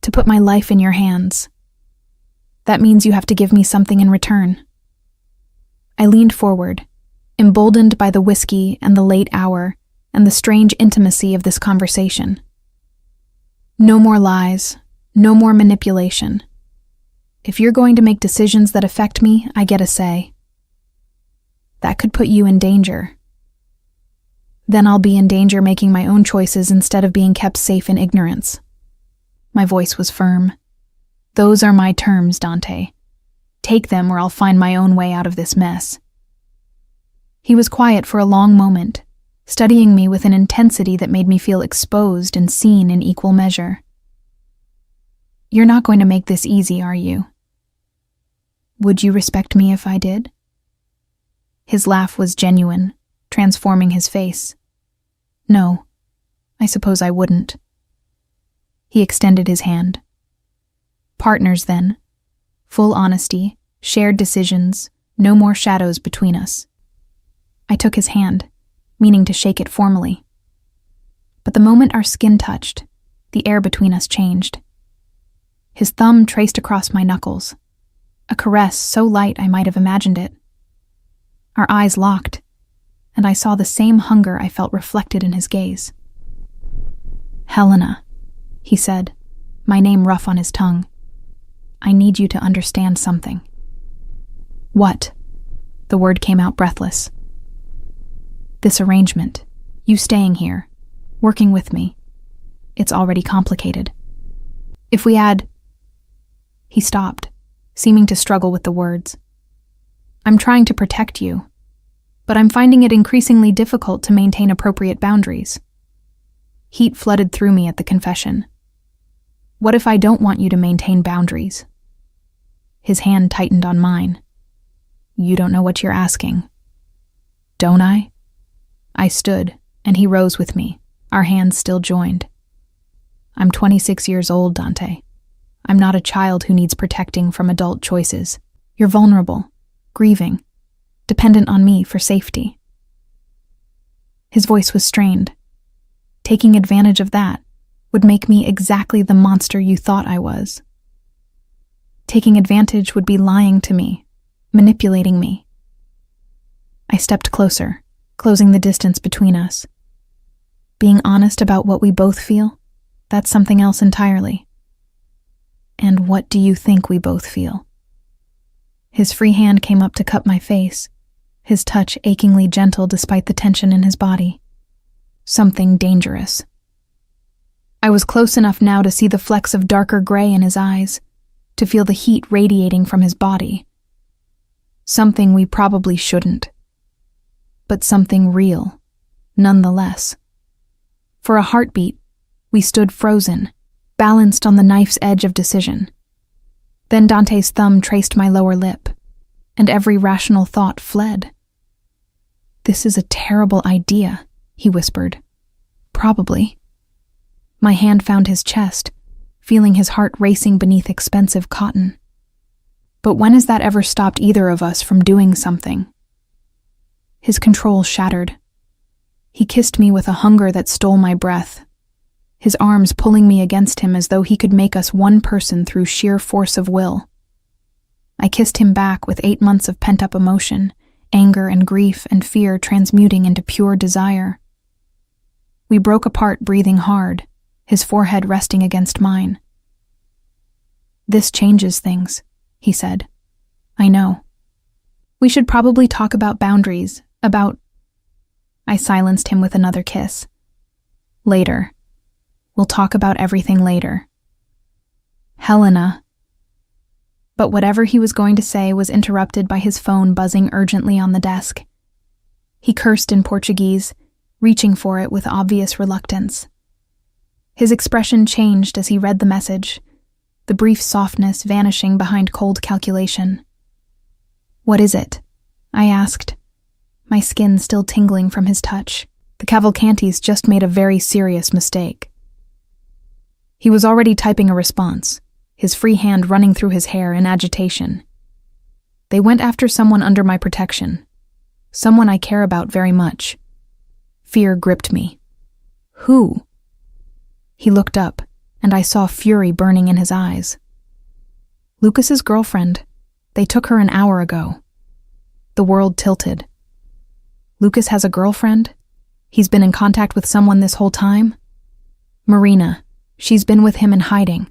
S1: to put my life in your hands. That means you have to give me something in return." I leaned forward, emboldened by the whiskey and the late hour and the strange intimacy of this conversation. "No more lies, no more manipulation. If you're going to make decisions that affect me, I get a say. That could put you in danger. Then I'll be in danger making my own choices instead of being kept safe in ignorance." My voice was firm. "Those are my terms, Dante. Take them or I'll find my own way out of this mess." He was quiet for a long moment, studying me with an intensity that made me feel exposed and seen in equal measure. "You're not going to make this easy, are you?" "Would you respect me if I did?" His laugh was genuine, transforming his face. "No, I suppose I wouldn't." He extended his hand. "Partners, then. Full honesty, shared decisions, no more shadows between us." I took his hand, meaning to shake it formally. But the moment our skin touched, the air between us changed. His thumb traced across my knuckles, a caress so light I might have imagined it. Our eyes locked, and I saw the same hunger I felt reflected in his gaze. "Helena," he said, my name rough on his tongue. "I need you to understand something." "What?" The word came out breathless. This arrangement, you staying here, working with me, it's already complicated. If we add... He stopped, seeming to struggle with the words. I'm trying to protect you, but I'm finding it increasingly difficult to maintain appropriate boundaries. Heat flooded through me at the confession. What if I don't want you to maintain boundaries? His hand tightened on mine. You don't know what you're asking. Don't I? I stood, and he rose with me, our hands still joined. I'm 26 years old, Dante. I'm not a child who needs protecting from adult choices. You're vulnerable, grieving, dependent on me for safety. His voice was strained. Taking advantage of that would make me exactly the monster you thought I was. Taking advantage would be lying to me, manipulating me. I stepped closer, closing the distance between us. Being honest about what we both feel, that's something else entirely. And what do you think we both feel? His free hand came up to cup my face, his touch achingly gentle despite the tension in his body. Something dangerous. I was close enough now to see the flecks of darker gray in his eyes, to feel the heat radiating from his body. Something we probably shouldn't. But something real, nonetheless. For a heartbeat, we stood frozen, balanced on the knife's edge of decision. Then Dante's thumb traced my lower lip, and every rational thought fled. This is a terrible idea, he whispered. Probably. My hand found his chest, feeling his heart racing beneath expensive cotton. But when has that ever stopped either of us from doing something? His control shattered. He kissed me with a hunger that stole my breath, his arms pulling me against him as though he could make us one person through sheer force of will. I kissed him back with 8 months of pent-up emotion, anger and grief and fear transmuting into pure desire. We broke apart, breathing hard, his forehead resting against mine. This changes things, he said. I know. We should probably talk about boundaries, about... I silenced him with another kiss. Later. We'll talk about everything later. Helena. But whatever he was going to say was interrupted by his phone buzzing urgently on the desk. He cursed in Portuguese, reaching for it with obvious reluctance. His expression changed as he read the message, the brief softness vanishing behind cold calculation. What is it? I asked, my skin still tingling from his touch. The Cavalcantis just made a very serious mistake. He was already typing a response, his free hand running through his hair in agitation. They went after someone under my protection, someone I care about very much. Fear gripped me. Who? He looked up, and I saw fury burning in his eyes. Lucas's girlfriend. They took her an hour ago. The world tilted. Lucas has a girlfriend? He's been in contact with someone this whole time? Marina. She's been with him in hiding.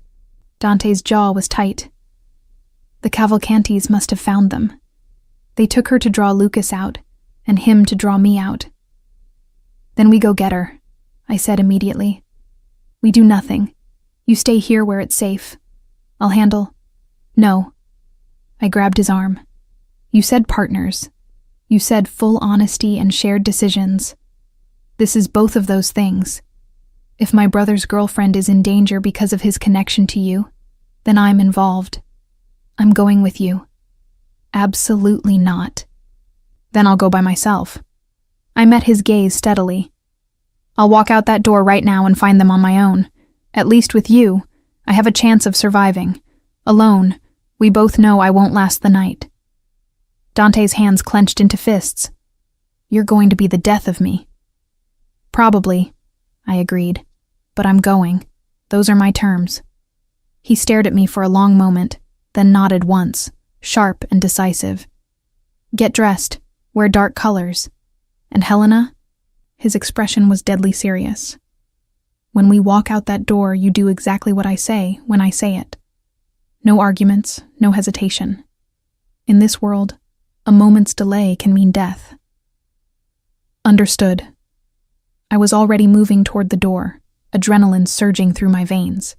S1: Dante's jaw was tight. The Cavalcantis must have found them. They took her to draw Lucas out, and him to draw me out. Then we go get her, I said immediately. We do nothing. You stay here where it's safe. I'll handle... No. I grabbed his arm. You said partners. You said full honesty and shared decisions. This is both of those things. If my brother's girlfriend is in danger because of his connection to you, then I'm involved. I'm going with you. Absolutely not. Then I'll go by myself. I met his gaze steadily. I'll walk out that door right now and find them on my own. At least with you, I have a chance of surviving. Alone, we both know I won't last the night. Dante's hands clenched into fists. You're going to be the death of me. Probably, I agreed. But I'm going. Those are my terms. He stared at me for a long moment, then nodded once, sharp and decisive. Get dressed. Wear dark colors. And Helena? His expression was deadly serious. When we walk out that door, you do exactly what I say when I say it. No arguments, no hesitation. In this world, A moment's delay can mean death. Understood. I was already moving toward the door, adrenaline surging through my veins.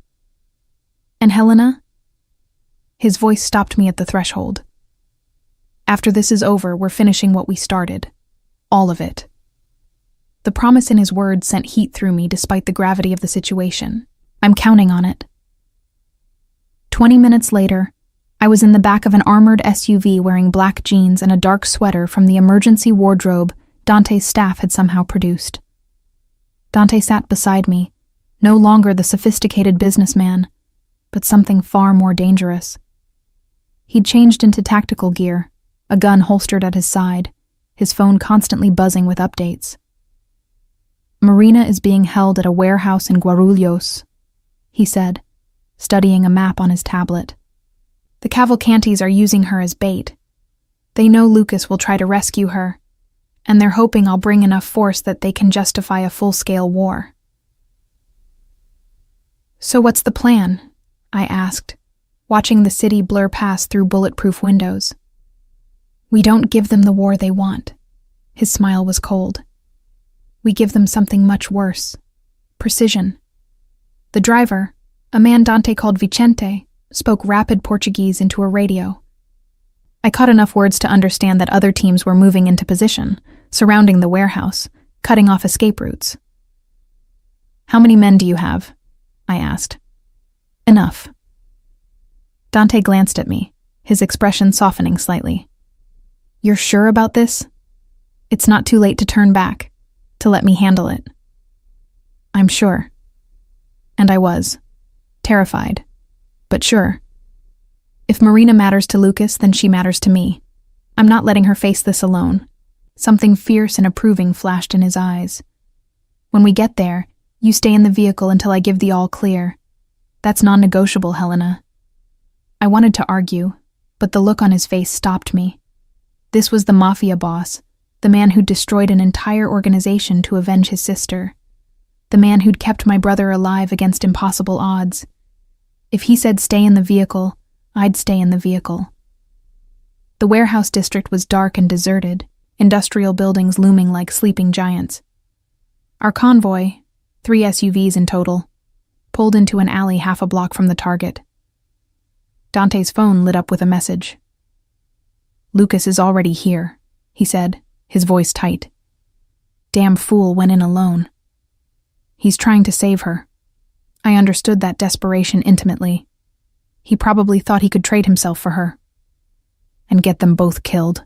S1: And Helena? His voice stopped me at the threshold. After this is over, we're finishing what we started. All of it. The promise in his words sent heat through me despite the gravity of the situation. I'm counting on it. 20 minutes later, I was in the back of an armored SUV wearing black jeans and a dark sweater from the emergency wardrobe Dante's staff had somehow produced. Dante sat beside me, no longer the sophisticated businessman, but something far more dangerous. He'd changed into tactical gear, a gun holstered at his side, his phone constantly buzzing with updates. Marina is being held at a warehouse in Guarulhos, he said, studying a map on his tablet. The Cavalcantis are using her as bait. They know Lucas will try to rescue her, and they're hoping I'll bring enough force that they can justify a full-scale war. So what's the plan? I asked, watching the city blur past through bulletproof windows. We don't give them the war they want. His smile was cold. We give them something much worse. Precision. The driver, a man Dante called Vicente, spoke rapid Portuguese into a radio. I caught enough words to understand that other teams were moving into position, surrounding the warehouse, cutting off escape routes. How many men do you have? I asked. Enough. Dante glanced at me, his expression softening slightly. You're sure about this? It's not too late to turn back, to let me handle it. I'm sure. And I was. Terrified. But sure. If Marina matters to Lucas, then she matters to me. I'm not letting her face this alone. Something fierce and approving flashed in his eyes. When we get there, you stay in the vehicle until I give the all clear. That's non-negotiable, Helena. I wanted to argue, but the look on his face stopped me. This was the Mafia boss, the man who'd destroyed an entire organization to avenge his sister. The man who'd kept my brother alive against impossible odds. If he said stay in the vehicle, I'd stay in the vehicle. The warehouse district was dark and deserted, industrial buildings looming like sleeping giants. Our convoy, 3 SUVs in total, pulled into an alley half a block from the target. Dante's phone lit up with a message. Lucas is already here, he said, his voice tight. Damn fool went in alone. He's trying to save her. I understood that desperation intimately. He probably thought he could trade himself for her. And get them both killed.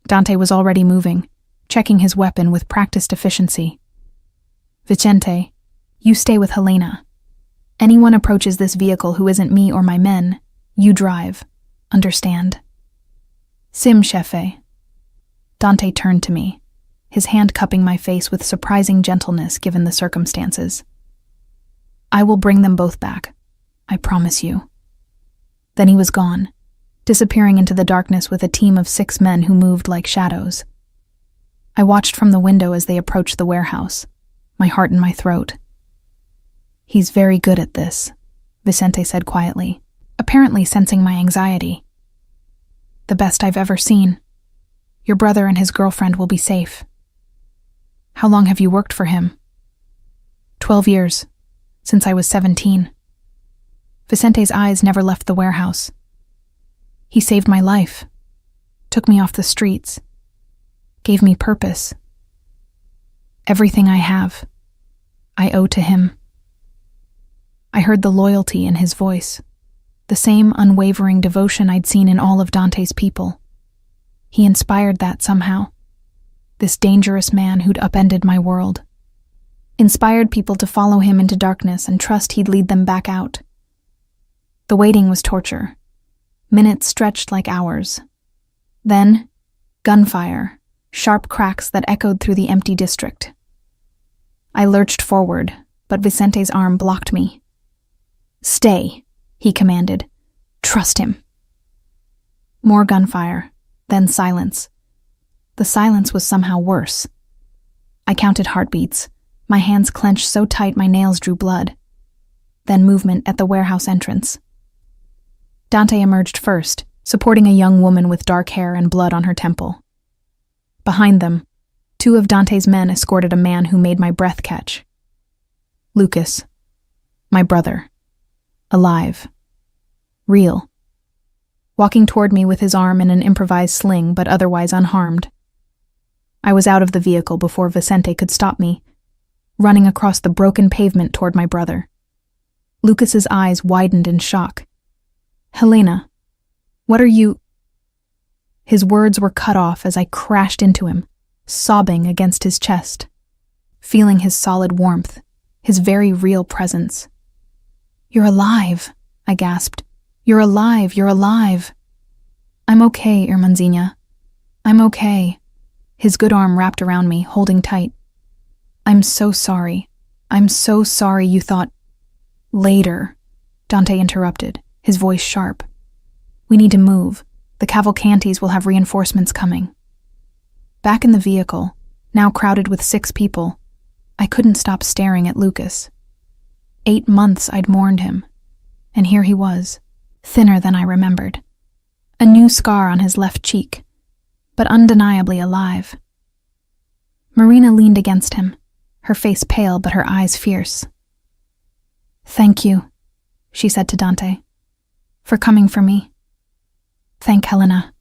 S1: Dante was already moving, checking his weapon with practiced efficiency. Vicente, you stay with Helena. Anyone approaches this vehicle who isn't me or my men, you drive. Understand? Sim, chefe. Dante turned to me, his hand cupping my face with surprising gentleness given the circumstances. I will bring them both back. I promise you. Then he was gone, disappearing into the darkness with a team of 6 men who moved like shadows. I watched from the window as they approached the warehouse, my heart in my throat. He's very good at this, Vicente said quietly, apparently sensing my anxiety. The best I've ever seen. Your brother and his girlfriend will be safe. How long have you worked for him? 12 years, since I was 17. Vicente's eyes never left the warehouse. He saved my life, took me off the streets, gave me purpose. Everything I have, I owe to him. I heard the loyalty in his voice, the same unwavering devotion I'd seen in all of Dante's people. He inspired that somehow, this dangerous man who'd upended my world. Inspired people to follow him into darkness and trust he'd lead them back out. The waiting was torture. Minutes stretched like hours. Then, gunfire, sharp cracks that echoed through the empty district. I lurched forward, but Vicente's arm blocked me. Stay, he commanded. Trust him. More gunfire, then silence. The silence was somehow worse. I counted heartbeats, my hands clenched so tight my nails drew blood. Then movement at the warehouse entrance. Dante emerged first, supporting a young woman with dark hair and blood on her temple. Behind them, 2 of Dante's men escorted a man who made my breath catch. Lucas, my brother, alive, real, walking toward me with his arm in an improvised sling but otherwise unharmed. I was out of the vehicle before Vicente could stop me, running across the broken pavement toward my brother. Lucas's eyes widened in shock. "Helena, what are you—" His words were cut off as I crashed into him, sobbing against his chest, feeling his solid warmth, his very real presence. "You're alive," I gasped. "You're alive, you're alive." "I'm okay, Irmanzina. I'm okay." His good arm wrapped around me, holding tight. "I'm so sorry. I'm so sorry you thought—" "Later," Dante interrupted, his voice sharp. "We need to move. The Cavalcantes will have reinforcements coming." Back in the vehicle, now crowded with 6 people, I couldn't stop staring at Lucas. 8 months I'd mourned him, and here he was, thinner than I remembered. A new scar on his left cheek, but undeniably alive. Marina leaned against him, her face pale but her eyes fierce. "Thank you," she said to Dante, "for coming for me." "Thank Helena,"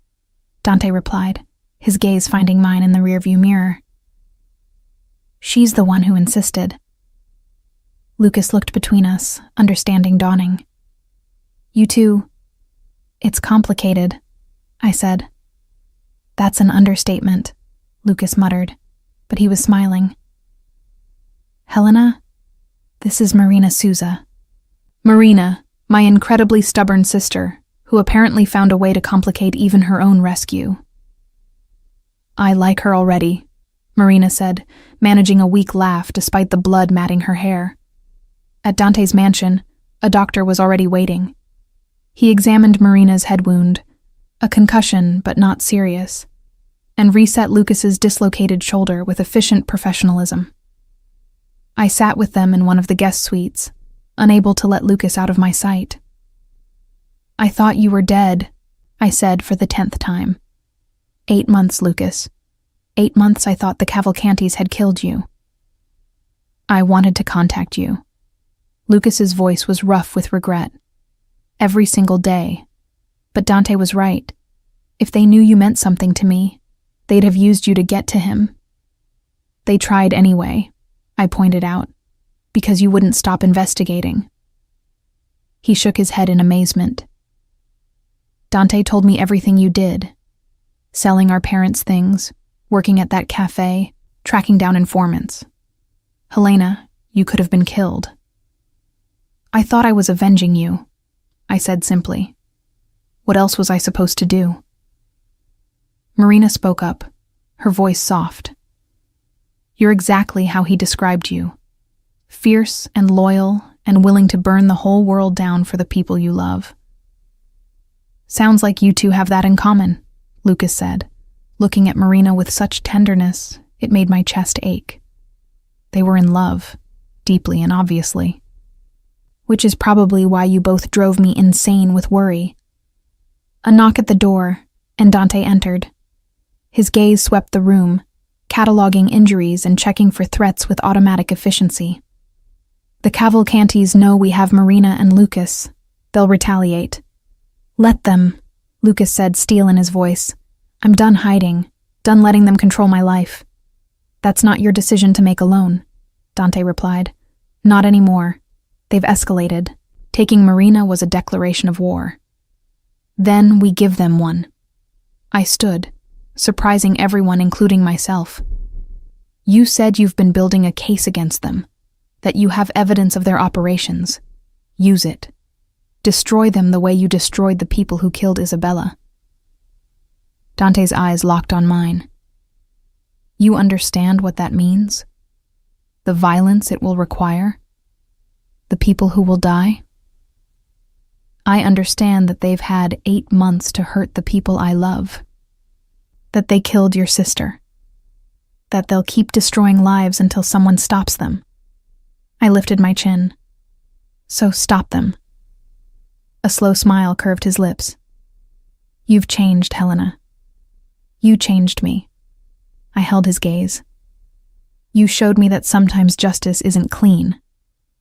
S1: Dante replied, his gaze finding mine in the rearview mirror. "She's the one who insisted." Lucas looked between us, understanding dawning. "You two—" "It's complicated," I said. "That's an understatement," Lucas muttered, but he was smiling. "Helena, this is Marina Souza." Marina, my incredibly stubborn sister, who apparently found a way to complicate even her own rescue. "I like her already," Marina said, managing a weak laugh despite the blood matting her hair. At Dante's mansion, a doctor was already waiting. He examined Marina's head wound, a concussion but not serious, and reset Lucas's dislocated shoulder with efficient professionalism. I sat with them in one of the guest suites, unable to let Lucas out of my sight. "I thought you were dead," I said for the 10th time. 8 months, Lucas. 8 months I thought the Cavalcantes had killed you. "I wanted to contact you." Lucas's voice was rough with regret. "Every single day. But Dante was right. If they knew you meant something to me, they'd have used you to get to him." "They tried anyway," I pointed out, "because you wouldn't stop investigating." He shook his head in amazement. "Dante told me everything you did. Selling our parents' things, working at that cafe, tracking down informants. Helena, you could have been killed." "I thought I was avenging you," I said simply. "What else was I supposed to do?" Marina spoke up, her voice soft. "You're exactly how he described you. Fierce and loyal and willing to burn the whole world down for the people you love." "Sounds like you two have that in common," Lucas said, looking at Marina with such tenderness it made my chest ache. They were in love, deeply and obviously. Which is probably why you both drove me insane with worry. A knock at the door, and Dante entered. His gaze swept the room, cataloging injuries and checking for threats with automatic efficiency. "The Cavalcantes know we have Marina and Lucas. They'll retaliate." "Let them," Lucas said, steel in his voice. "I'm done hiding, done letting them control my life." "That's not your decision to make alone," Dante replied. "Not anymore. They've escalated. Taking Marina was a declaration of war. Then we give them one." I stood, surprising everyone, including myself. "You said you've been building a case against them, that you have evidence of their operations. Use it. Destroy them the way you destroyed the people who killed Isabella." Dante's eyes locked on mine. "You understand what that means? The violence it will require? The people who will die? I understand that they've had 8 months to hurt the people I love. That they killed your sister. That they'll keep destroying lives until someone stops them." I lifted my chin. "So stop them." A slow smile curved his lips. You've changed, Helena. You changed me. I held his gaze. You showed me that sometimes justice isn't clean,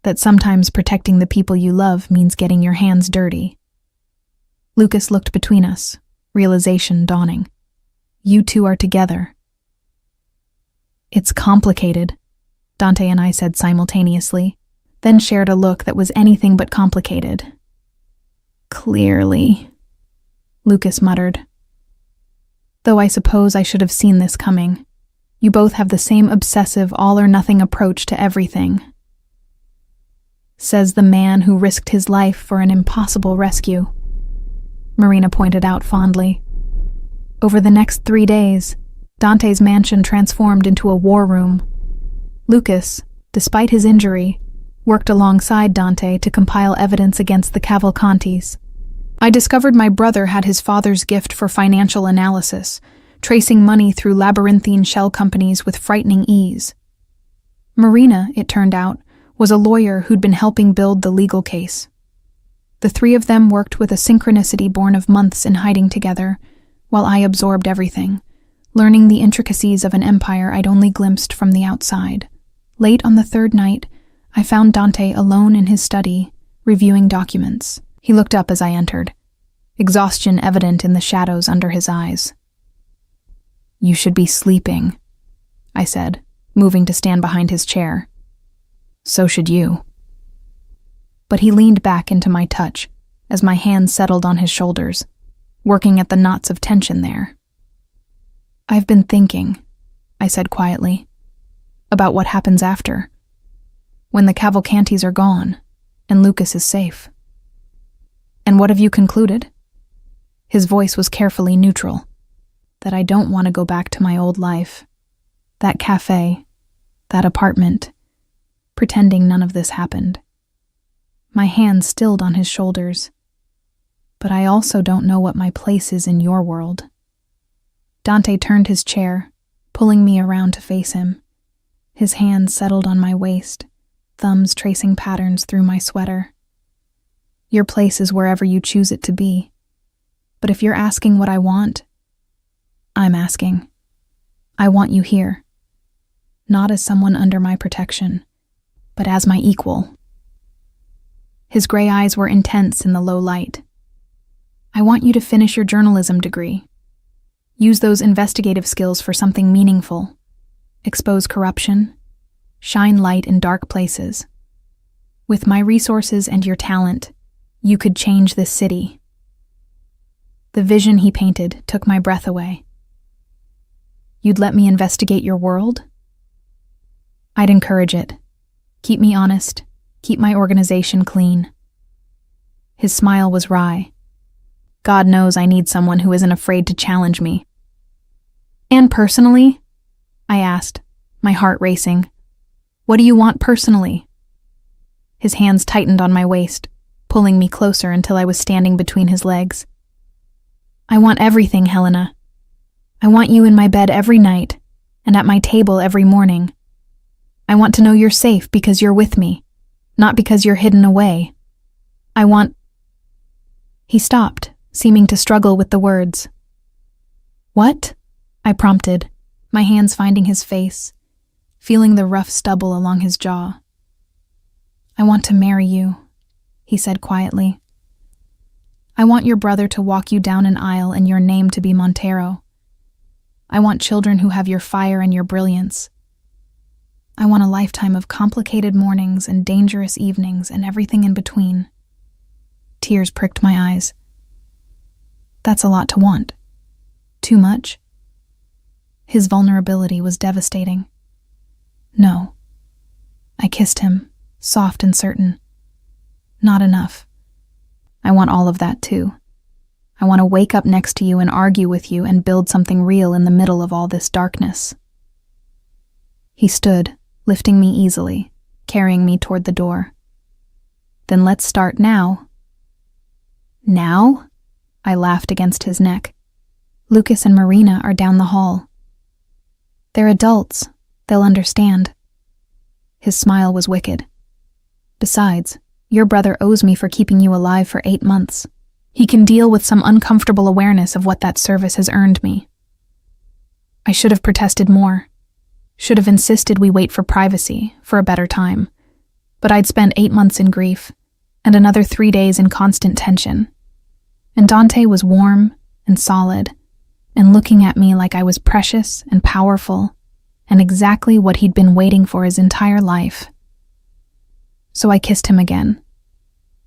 S1: that sometimes protecting the people you love means getting your hands dirty. Lucas looked between us, realization dawning. You two are together. It's complicated, Dante and I said simultaneously, then shared a look that was anything but complicated. Clearly, Lucas muttered. Though I suppose I should have seen this coming. You both have the same obsessive all-or-nothing approach to everything. Says the man who risked his life for an impossible rescue, Marina pointed out fondly. Over the next 3 days, Dante's mansion transformed into a war room. Lucas, despite his injury, worked alongside Dante to compile evidence against the Cavalcantis. I discovered my brother had his father's gift for financial analysis, tracing money through labyrinthine shell companies with frightening ease. Marina, it turned out, was a lawyer who'd been helping build the legal case. The three of them worked with a synchronicity born of months in hiding together, while I absorbed everything, learning the intricacies of an empire I'd only glimpsed from the outside. Late on the third night, I found Dante alone in his study, reviewing documents. He looked up as I entered, exhaustion evident in the shadows under his eyes. You should be sleeping, I said, moving to stand behind his chair. So should you. But he leaned back into my touch as my hands settled on his shoulders, working at the knots of tension there. I've been thinking, I said quietly, about what happens after, when the Cavalcantis are gone and Lucas is safe. And what have you concluded? His voice was carefully neutral. That I don't want to go back to my old life. That cafe, that apartment, pretending none of this happened. My hands stilled on his shoulders. But I also don't know what my place is in your world. Dante turned his chair, pulling me around to face him. His hands settled on my waist, thumbs tracing patterns through my sweater. Your place is wherever you choose it to be. But if you're asking what I want, I'm asking. I want you here. Not as someone under my protection, but as my equal. His gray eyes were intense in the low light. I want you to finish your journalism degree. Use those investigative skills for something meaningful. Expose corruption. Shine light in dark places. With my resources and your talent, you could change this city. The vision he painted took my breath away. You'd let me investigate your world? I'd encourage it. Keep me honest. Keep my organization clean. His smile was wry. God knows I need someone who isn't afraid to challenge me. And personally? I asked, my heart racing. What do you want personally? His hands tightened on my waist, pulling me closer until I was standing between his legs. I want everything, Helena. I want you in my bed every night, and at my table every morning. I want to know you're safe because you're with me, not because you're hidden away. I want... He stopped, seeming to struggle with the words. What? I prompted, my hands finding his face, feeling the rough stubble along his jaw. I want to marry you, he said quietly. I want your brother to walk you down an aisle and your name to be Montero. I want children who have your fire and your brilliance. I want a lifetime of complicated mornings and dangerous evenings and everything in between. Tears pricked my eyes. That's a lot to want. Too much? His vulnerability was devastating. No. I kissed him, soft and certain. Not enough. I want all of that too. I want to wake up next to you and argue with you and build something real in the middle of all this darkness. He stood, lifting me easily, carrying me toward the door. Then let's start now. Now? I laughed against his neck. Lucas and Marina are down the hall. They're adults. They'll understand. His smile was wicked. Besides, your brother owes me for keeping you alive for 8 months. He can deal with some uncomfortable awareness of what that service has earned me. I should have protested more. Should have insisted we wait for privacy, for a better time. But I'd spent 8 months in grief, and another 3 days in constant tension. And Dante was warm and solid, and looking at me like I was precious and powerful, and exactly what he'd been waiting for his entire life. So I kissed him again,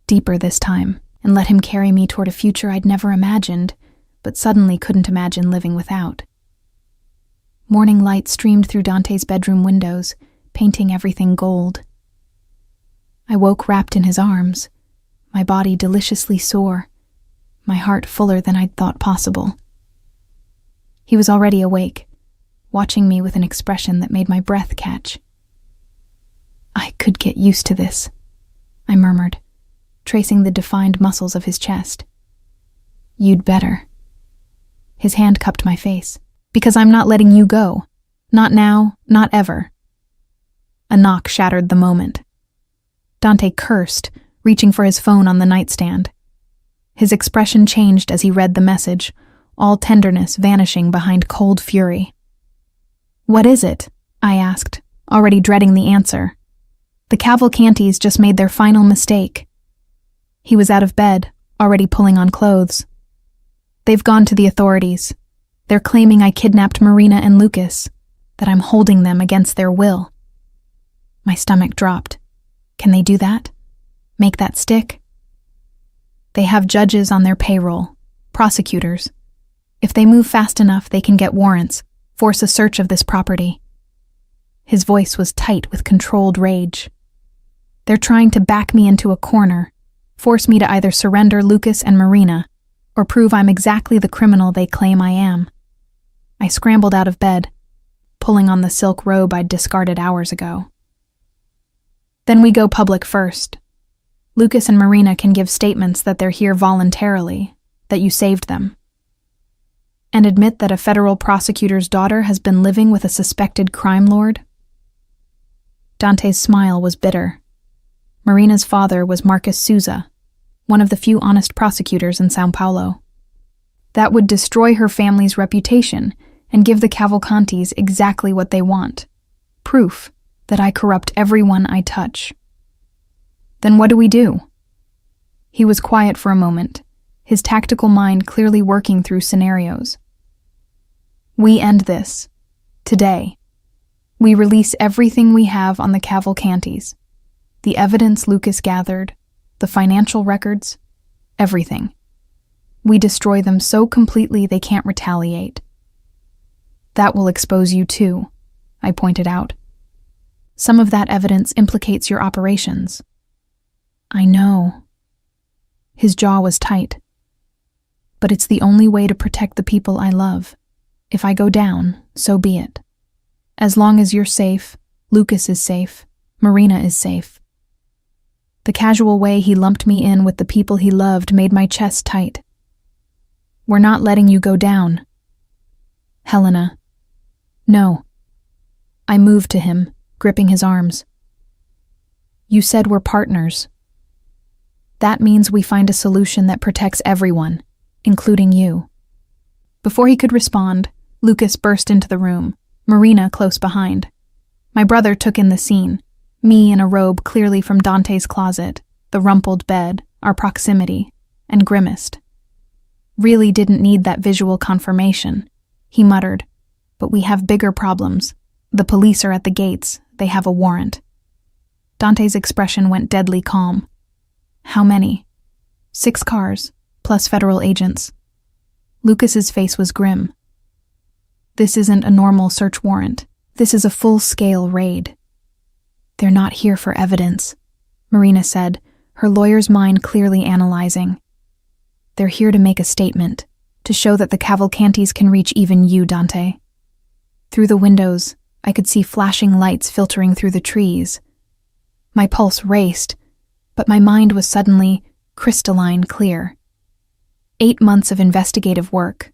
S1: deeper this time, and let him carry me toward a future I'd never imagined, but suddenly couldn't imagine living without. Morning light streamed through Dante's bedroom windows, painting everything gold. I woke wrapped in his arms, my body deliciously sore, my heart fuller than I'd thought possible. He was already awake, watching me with an expression that made my breath catch. I could get used to this, I murmured, tracing the defined muscles of his chest. You'd better. His hand cupped my face. Because I'm not letting you go. Not now, not ever. A knock shattered the moment. Dante cursed, reaching for his phone on the nightstand. His expression changed as he read the message, all tenderness vanishing behind cold fury. What is it? I asked, already dreading the answer. The Cavalcantis just made their final mistake. He was out of bed, already pulling on clothes. They've gone to the authorities. They're claiming I kidnapped Marina and Lucas, that I'm holding them against their will. My stomach dropped. Can they do that? Make that stick? They have judges on their payroll, prosecutors. If they move fast enough, they can get warrants, force a search of this property. His voice was tight with controlled rage. They're trying to back me into a corner, force me to either surrender Lucas and Marina, or prove I'm exactly the criminal they claim I am. I scrambled out of bed, pulling on the silk robe I'd discarded hours ago. Then we go public first. Lucas and Marina can give statements that they're here voluntarily, that you saved them. And admit that a federal prosecutor's daughter has been living with a suspected crime lord. Dante's smile was bitter. Marina's father was Marcus Souza, one of the few honest prosecutors in São Paulo. That would destroy her family's reputation and give the Cavalcantis exactly what they want. Proof that I corrupt everyone I touch. Then what do we do? He was quiet for a moment, his tactical mind clearly working through scenarios. We end this. Today. We release everything we have on the Cavalcantis. The evidence Lucas gathered, the financial records, everything. We destroy them so completely they can't retaliate. That will expose you too, I pointed out. Some of that evidence implicates your operations. I know. His jaw was tight. But it's the only way to protect the people I love. If I go down, so be it. As long as you're safe, Lucas is safe, Marina is safe. The casual way he lumped me in with the people he loved made my chest tight. We're not letting you go down. Helena. No. I moved to him, gripping his arms. You said we're partners. That means we find a solution that protects everyone, including you. Before he could respond, Lucas burst into the room, Marina close behind. My brother took in the scene, me in a robe clearly from Dante's closet, the rumpled bed, our proximity, and grimaced. Really didn't need that visual confirmation, he muttered. But we have bigger problems. The police are at the gates. They have a warrant. Dante's expression went deadly calm. How many? 6 cars, plus federal agents. Lucas's face was grim. This isn't a normal search warrant. This is a full-scale raid. They're not here for evidence, Marina said, her lawyer's mind clearly analyzing. They're here to make a statement, to show that the Cavalcantis can reach even you, Dante. Through the windows, I could see flashing lights filtering through the trees. My pulse raced, but my mind was suddenly crystalline clear. 8 months of investigative work,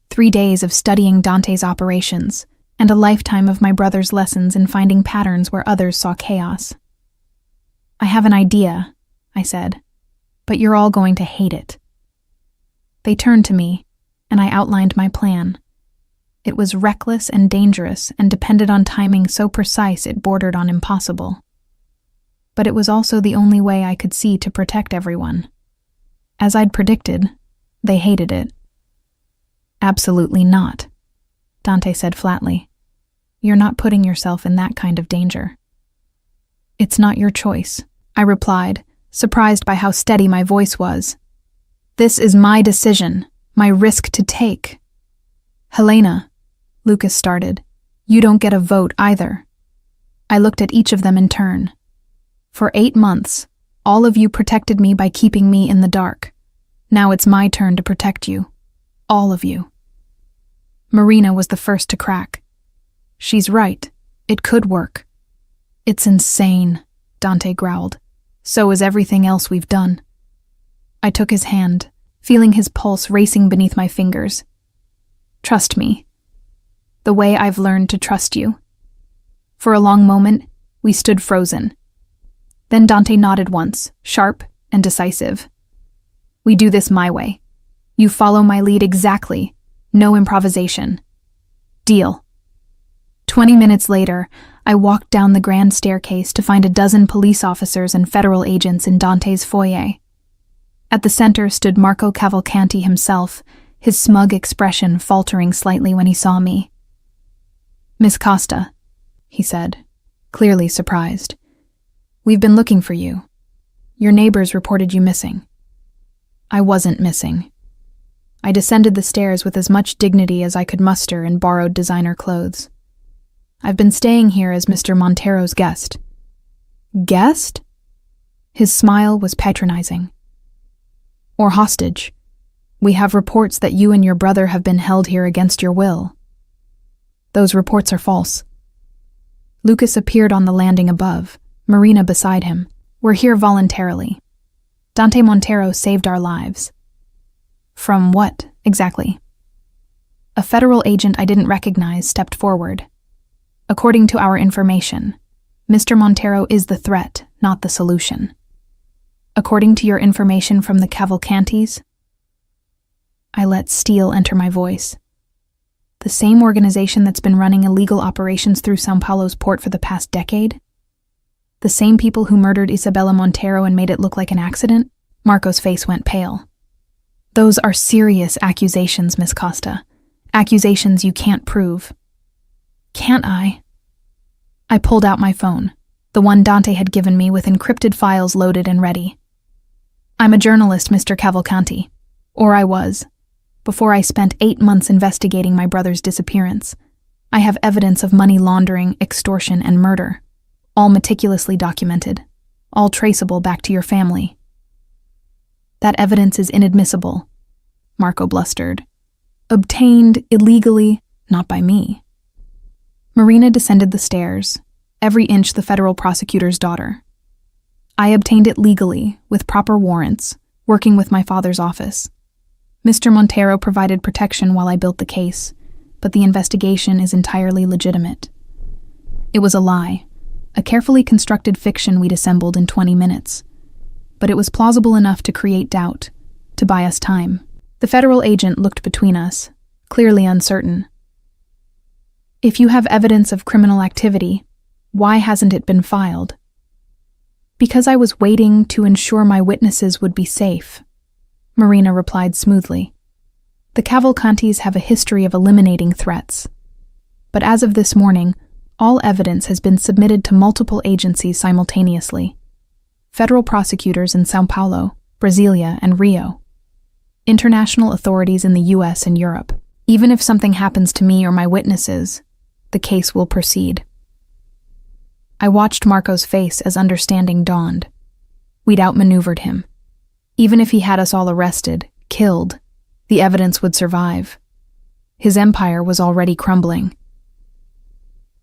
S1: 3 days of studying Dante's operations, and a lifetime of my brother's lessons in finding patterns where others saw chaos. I have an idea, I said, but you're all going to hate it. They turned to me, and I outlined my plan. It was reckless and dangerous and depended on timing so precise it bordered on impossible. But it was also the only way I could see to protect everyone. As I'd predicted, they hated it. Absolutely not, Dante said flatly. You're not putting yourself in that kind of danger. It's not your choice, I replied, surprised by how steady my voice was. This is my decision, my risk to take. Helena, Lucas started, you don't get a vote either. I looked at each of them in turn. For 8 months, all of you protected me by keeping me in the dark. Now it's my turn to protect you. All of you. Marina was the first to crack. She's right. It could work. It's insane, Dante growled. So is everything else we've done. I took his hand, feeling his pulse racing beneath my fingers. Trust me. The way I've learned to trust you. For a long moment, we stood frozen. Then Dante nodded once, sharp and decisive. We do this my way. You follow my lead exactly. No improvisation. Deal. 20 minutes later, I walked down the grand staircase to find a dozen police officers and federal agents in Dante's foyer. At the center stood Marco Cavalcanti himself, his smug expression faltering slightly when he saw me. Miss Costa, he said, clearly surprised. We've been looking for you. Your neighbors reported you missing. I wasn't missing. I descended the stairs with as much dignity as I could muster in borrowed designer clothes. I've been staying here as Mr. Montero's guest. Guest? His smile was patronizing. Or hostage. We have reports that you and your brother have been held here against your will. Those reports are false. Lucas appeared on the landing above, Marina beside him. We're here voluntarily. Dante Montero saved our lives. From what, exactly? A federal agent I didn't recognize stepped forward. According to our information, Mr. Montero is the threat, not the solution. According to your information from the Cavalcantis, I let steel enter my voice. The same organization that's been running illegal operations through São Paulo's port for the past decade? The same people who murdered Isabella Montero and made it look like an accident? Marco's face went pale. Those are serious accusations, Miss Costa. Accusations you can't prove. Can't I? I pulled out my phone, the one Dante had given me with encrypted files loaded and ready. I'm a journalist, Mr. Cavalcanti. Or I was. Before I spent 8 months investigating my brother's disappearance. I have evidence of money laundering, extortion, and murder. All meticulously documented. All traceable back to your family. That evidence is inadmissible, Marco blustered. Obtained illegally, not by me. Marina descended the stairs, every inch the federal prosecutor's daughter. I obtained it legally, with proper warrants, working with my father's office. Mr. Montero provided protection while I built the case, but the investigation is entirely legitimate. It was a lie, a carefully constructed fiction we'd assembled in 20 minutes. But it was plausible enough to create doubt, to buy us time. The federal agent looked between us, clearly uncertain. If you have evidence of criminal activity, why hasn't it been filed? Because I was waiting to ensure my witnesses would be safe, Marina replied smoothly. The Cavalcantis have a history of eliminating threats. But as of this morning, all evidence has been submitted to multiple agencies simultaneously. Federal prosecutors in São Paulo, Brasilia, and Rio. International authorities in the US and Europe. Even if something happens to me or my witnesses, the case will proceed. I watched Marco's face as understanding dawned. We'd outmaneuvered him. Even if he had us all arrested, killed, the evidence would survive. His empire was already crumbling.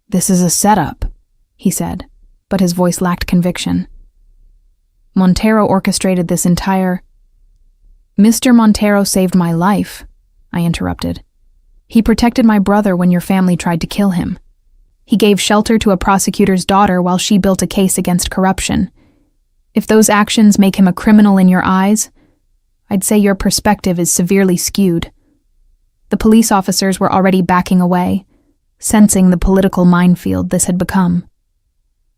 S1: This is a setup, he said, but his voice lacked conviction. Montero orchestrated this entire... Mr. Montero saved my life, I interrupted. He protected my brother when your family tried to kill him. He gave shelter to a prosecutor's daughter while she built a case against corruption. If those actions make him a criminal in your eyes, I'd say your perspective is severely skewed. The police officers were already backing away, sensing the political minefield this had become.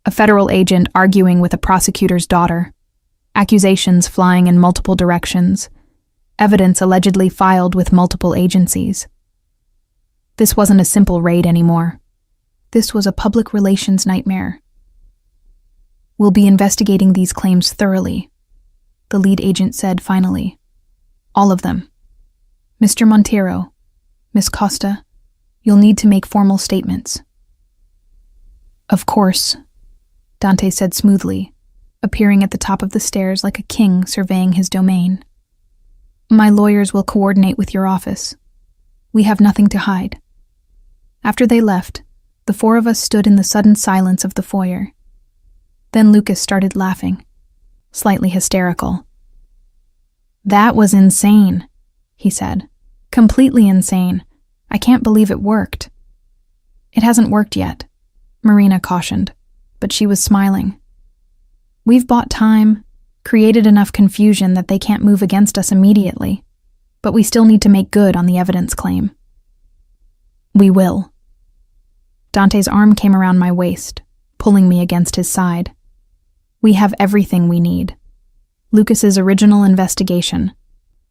S1: A federal agent arguing with a prosecutor's daughter, accusations flying in multiple directions, evidence allegedly filed with multiple agencies. This wasn't a simple raid anymore. This was a public relations nightmare. We'll be investigating these claims thoroughly, the lead agent said finally. All of them. Mr. Montero, Miss Costa, you'll need to make formal statements. Of course, Dante said smoothly, appearing at the top of the stairs like a king surveying his domain. My lawyers will coordinate with your office. We have nothing to hide. After they left, the four of us stood in the sudden silence of the foyer. Then Lucas started laughing, slightly hysterical. That was insane, he said. Completely insane. I can't believe it worked. It hasn't worked yet, Marina cautioned, but she was smiling. We've bought time, created enough confusion that they can't move against us immediately, but we still need to make good on the evidence claim. We will. Dante's arm came around my waist, pulling me against his side. We have everything we need. Lucas's original investigation,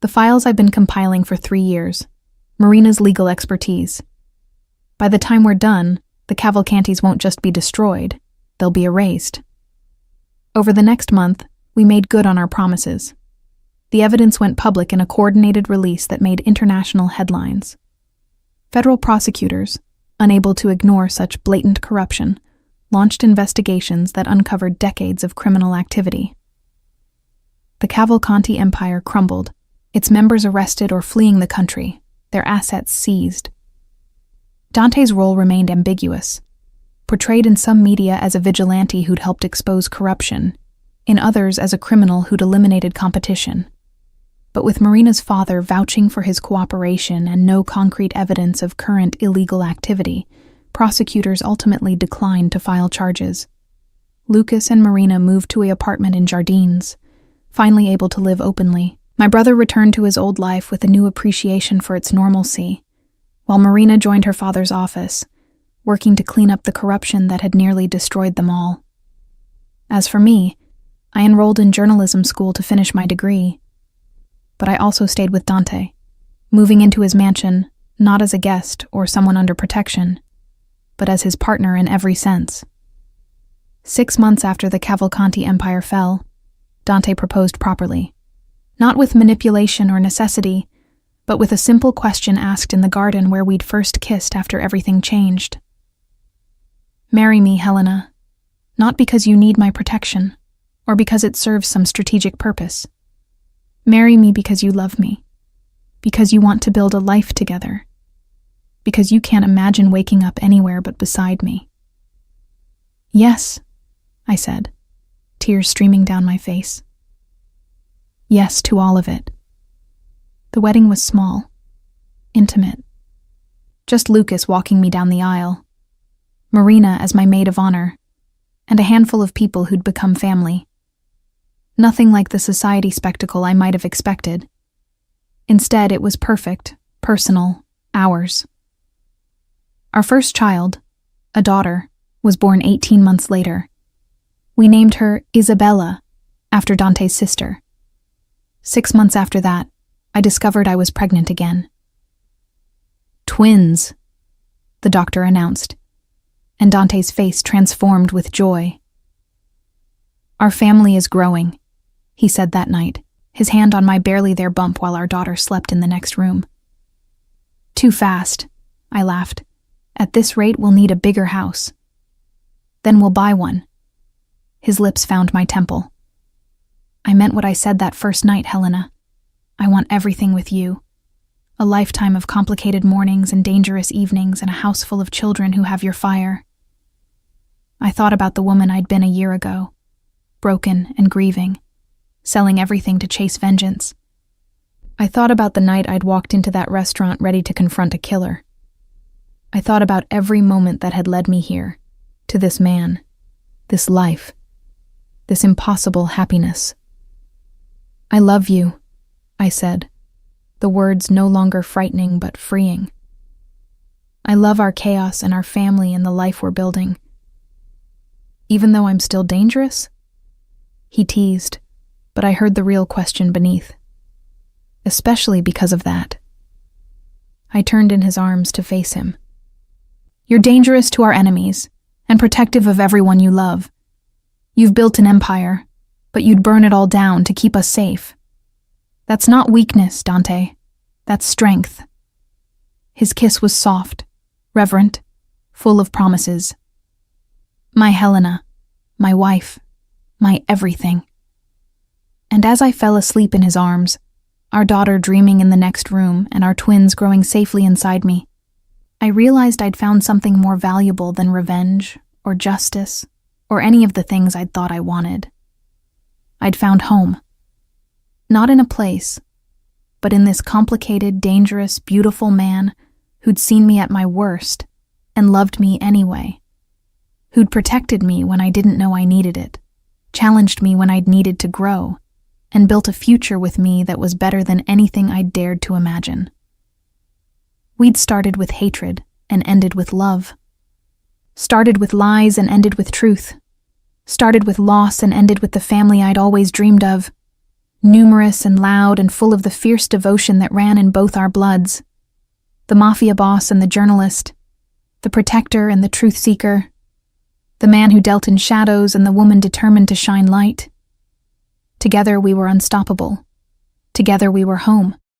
S1: the files I've been compiling for 3 years, Marina's legal expertise. By the time we're done, the Cavalcantis won't just be destroyed, they'll be erased. Over the next month, we made good on our promises. The evidence went public in a coordinated release that made international headlines. Federal prosecutors, unable to ignore such blatant corruption, launched investigations that uncovered decades of criminal activity. The Cavalcanti Empire crumbled, its members arrested or fleeing the country, their assets seized. Dante's role remained ambiguous, portrayed in some media as a vigilante who'd helped expose corruption, in others as a criminal who'd eliminated competition. But with Marina's father vouching for his cooperation and no concrete evidence of current illegal activity, prosecutors ultimately declined to file charges. Lucas and Marina moved to an apartment in Jardines, finally able to live openly. My brother returned to his old life with a new appreciation for its normalcy, while Marina joined her father's office, working to clean up the corruption that had nearly destroyed them all. As for me, I enrolled in journalism school to finish my degree. But I also stayed with Dante, moving into his mansion not as a guest or someone under protection, but as his partner in every sense. 6 months after the Cavalcanti Empire fell, Dante proposed properly, not with manipulation or necessity, but with a simple question asked in the garden where we'd first kissed after everything changed. Marry me, Helena, not because you need my protection, or because it serves some strategic purpose. Marry me because you love me, because you want to build a life together, because you can't imagine waking up anywhere but beside me. Yes, I said, tears streaming down my face. Yes to all of it. The wedding was small, intimate. Just Lucas walking me down the aisle, Marina as my maid of honor, and a handful of people who'd become family. Nothing like the society spectacle I might have expected. Instead, it was perfect, personal, ours. Our first child, a daughter, was born 18 months later. We named her Isabella, after Dante's sister. 6 months after that, I discovered I was pregnant again. Twins, the doctor announced, and Dante's face transformed with joy. Our family is growing, he said that night, his hand on my barely there bump while our daughter slept in the next room. Too fast, I laughed. At this rate, we'll need a bigger house. Then we'll buy one. His lips found my temple. I meant what I said that first night, Helena. I want everything with you. A lifetime of complicated mornings and dangerous evenings and a house full of children who have your fire. I thought about the woman I'd been a year ago, broken and grieving, selling everything to chase vengeance. I thought about the night I'd walked into that restaurant ready to confront a killer. I thought about every moment that had led me here, to this man, this life, this impossible happiness. I love you, I said, the words no longer frightening but freeing. I love our chaos and our family and the life we're building. Even though I'm still dangerous? He teased, but I heard the real question beneath. Especially because of that. I turned in his arms to face him. You're dangerous to our enemies, and protective of everyone you love. You've built an empire, but you'd burn it all down to keep us safe. That's not weakness, Dante. That's strength. His kiss was soft, reverent, full of promises. My Helena, my wife, my everything. And as I fell asleep in his arms, our daughter dreaming in the next room and our twins growing safely inside me, I realized I'd found something more valuable than revenge or justice or any of the things I'd thought I wanted. I'd found home. Not in a place, but in this complicated, dangerous, beautiful man who'd seen me at my worst and loved me anyway. Who'd protected me when I didn't know I needed it, challenged me when I'd needed to grow, and built a future with me that was better than anything I'd dared to imagine. We'd started with hatred and ended with love. Started with lies and ended with truth. Started with loss and ended with the family I'd always dreamed of. Numerous and loud and full of the fierce devotion that ran in both our bloods. The mafia boss and the journalist. The protector and the truth seeker. The man who dealt in shadows and the woman determined to shine light. Together we were unstoppable. Together we were home.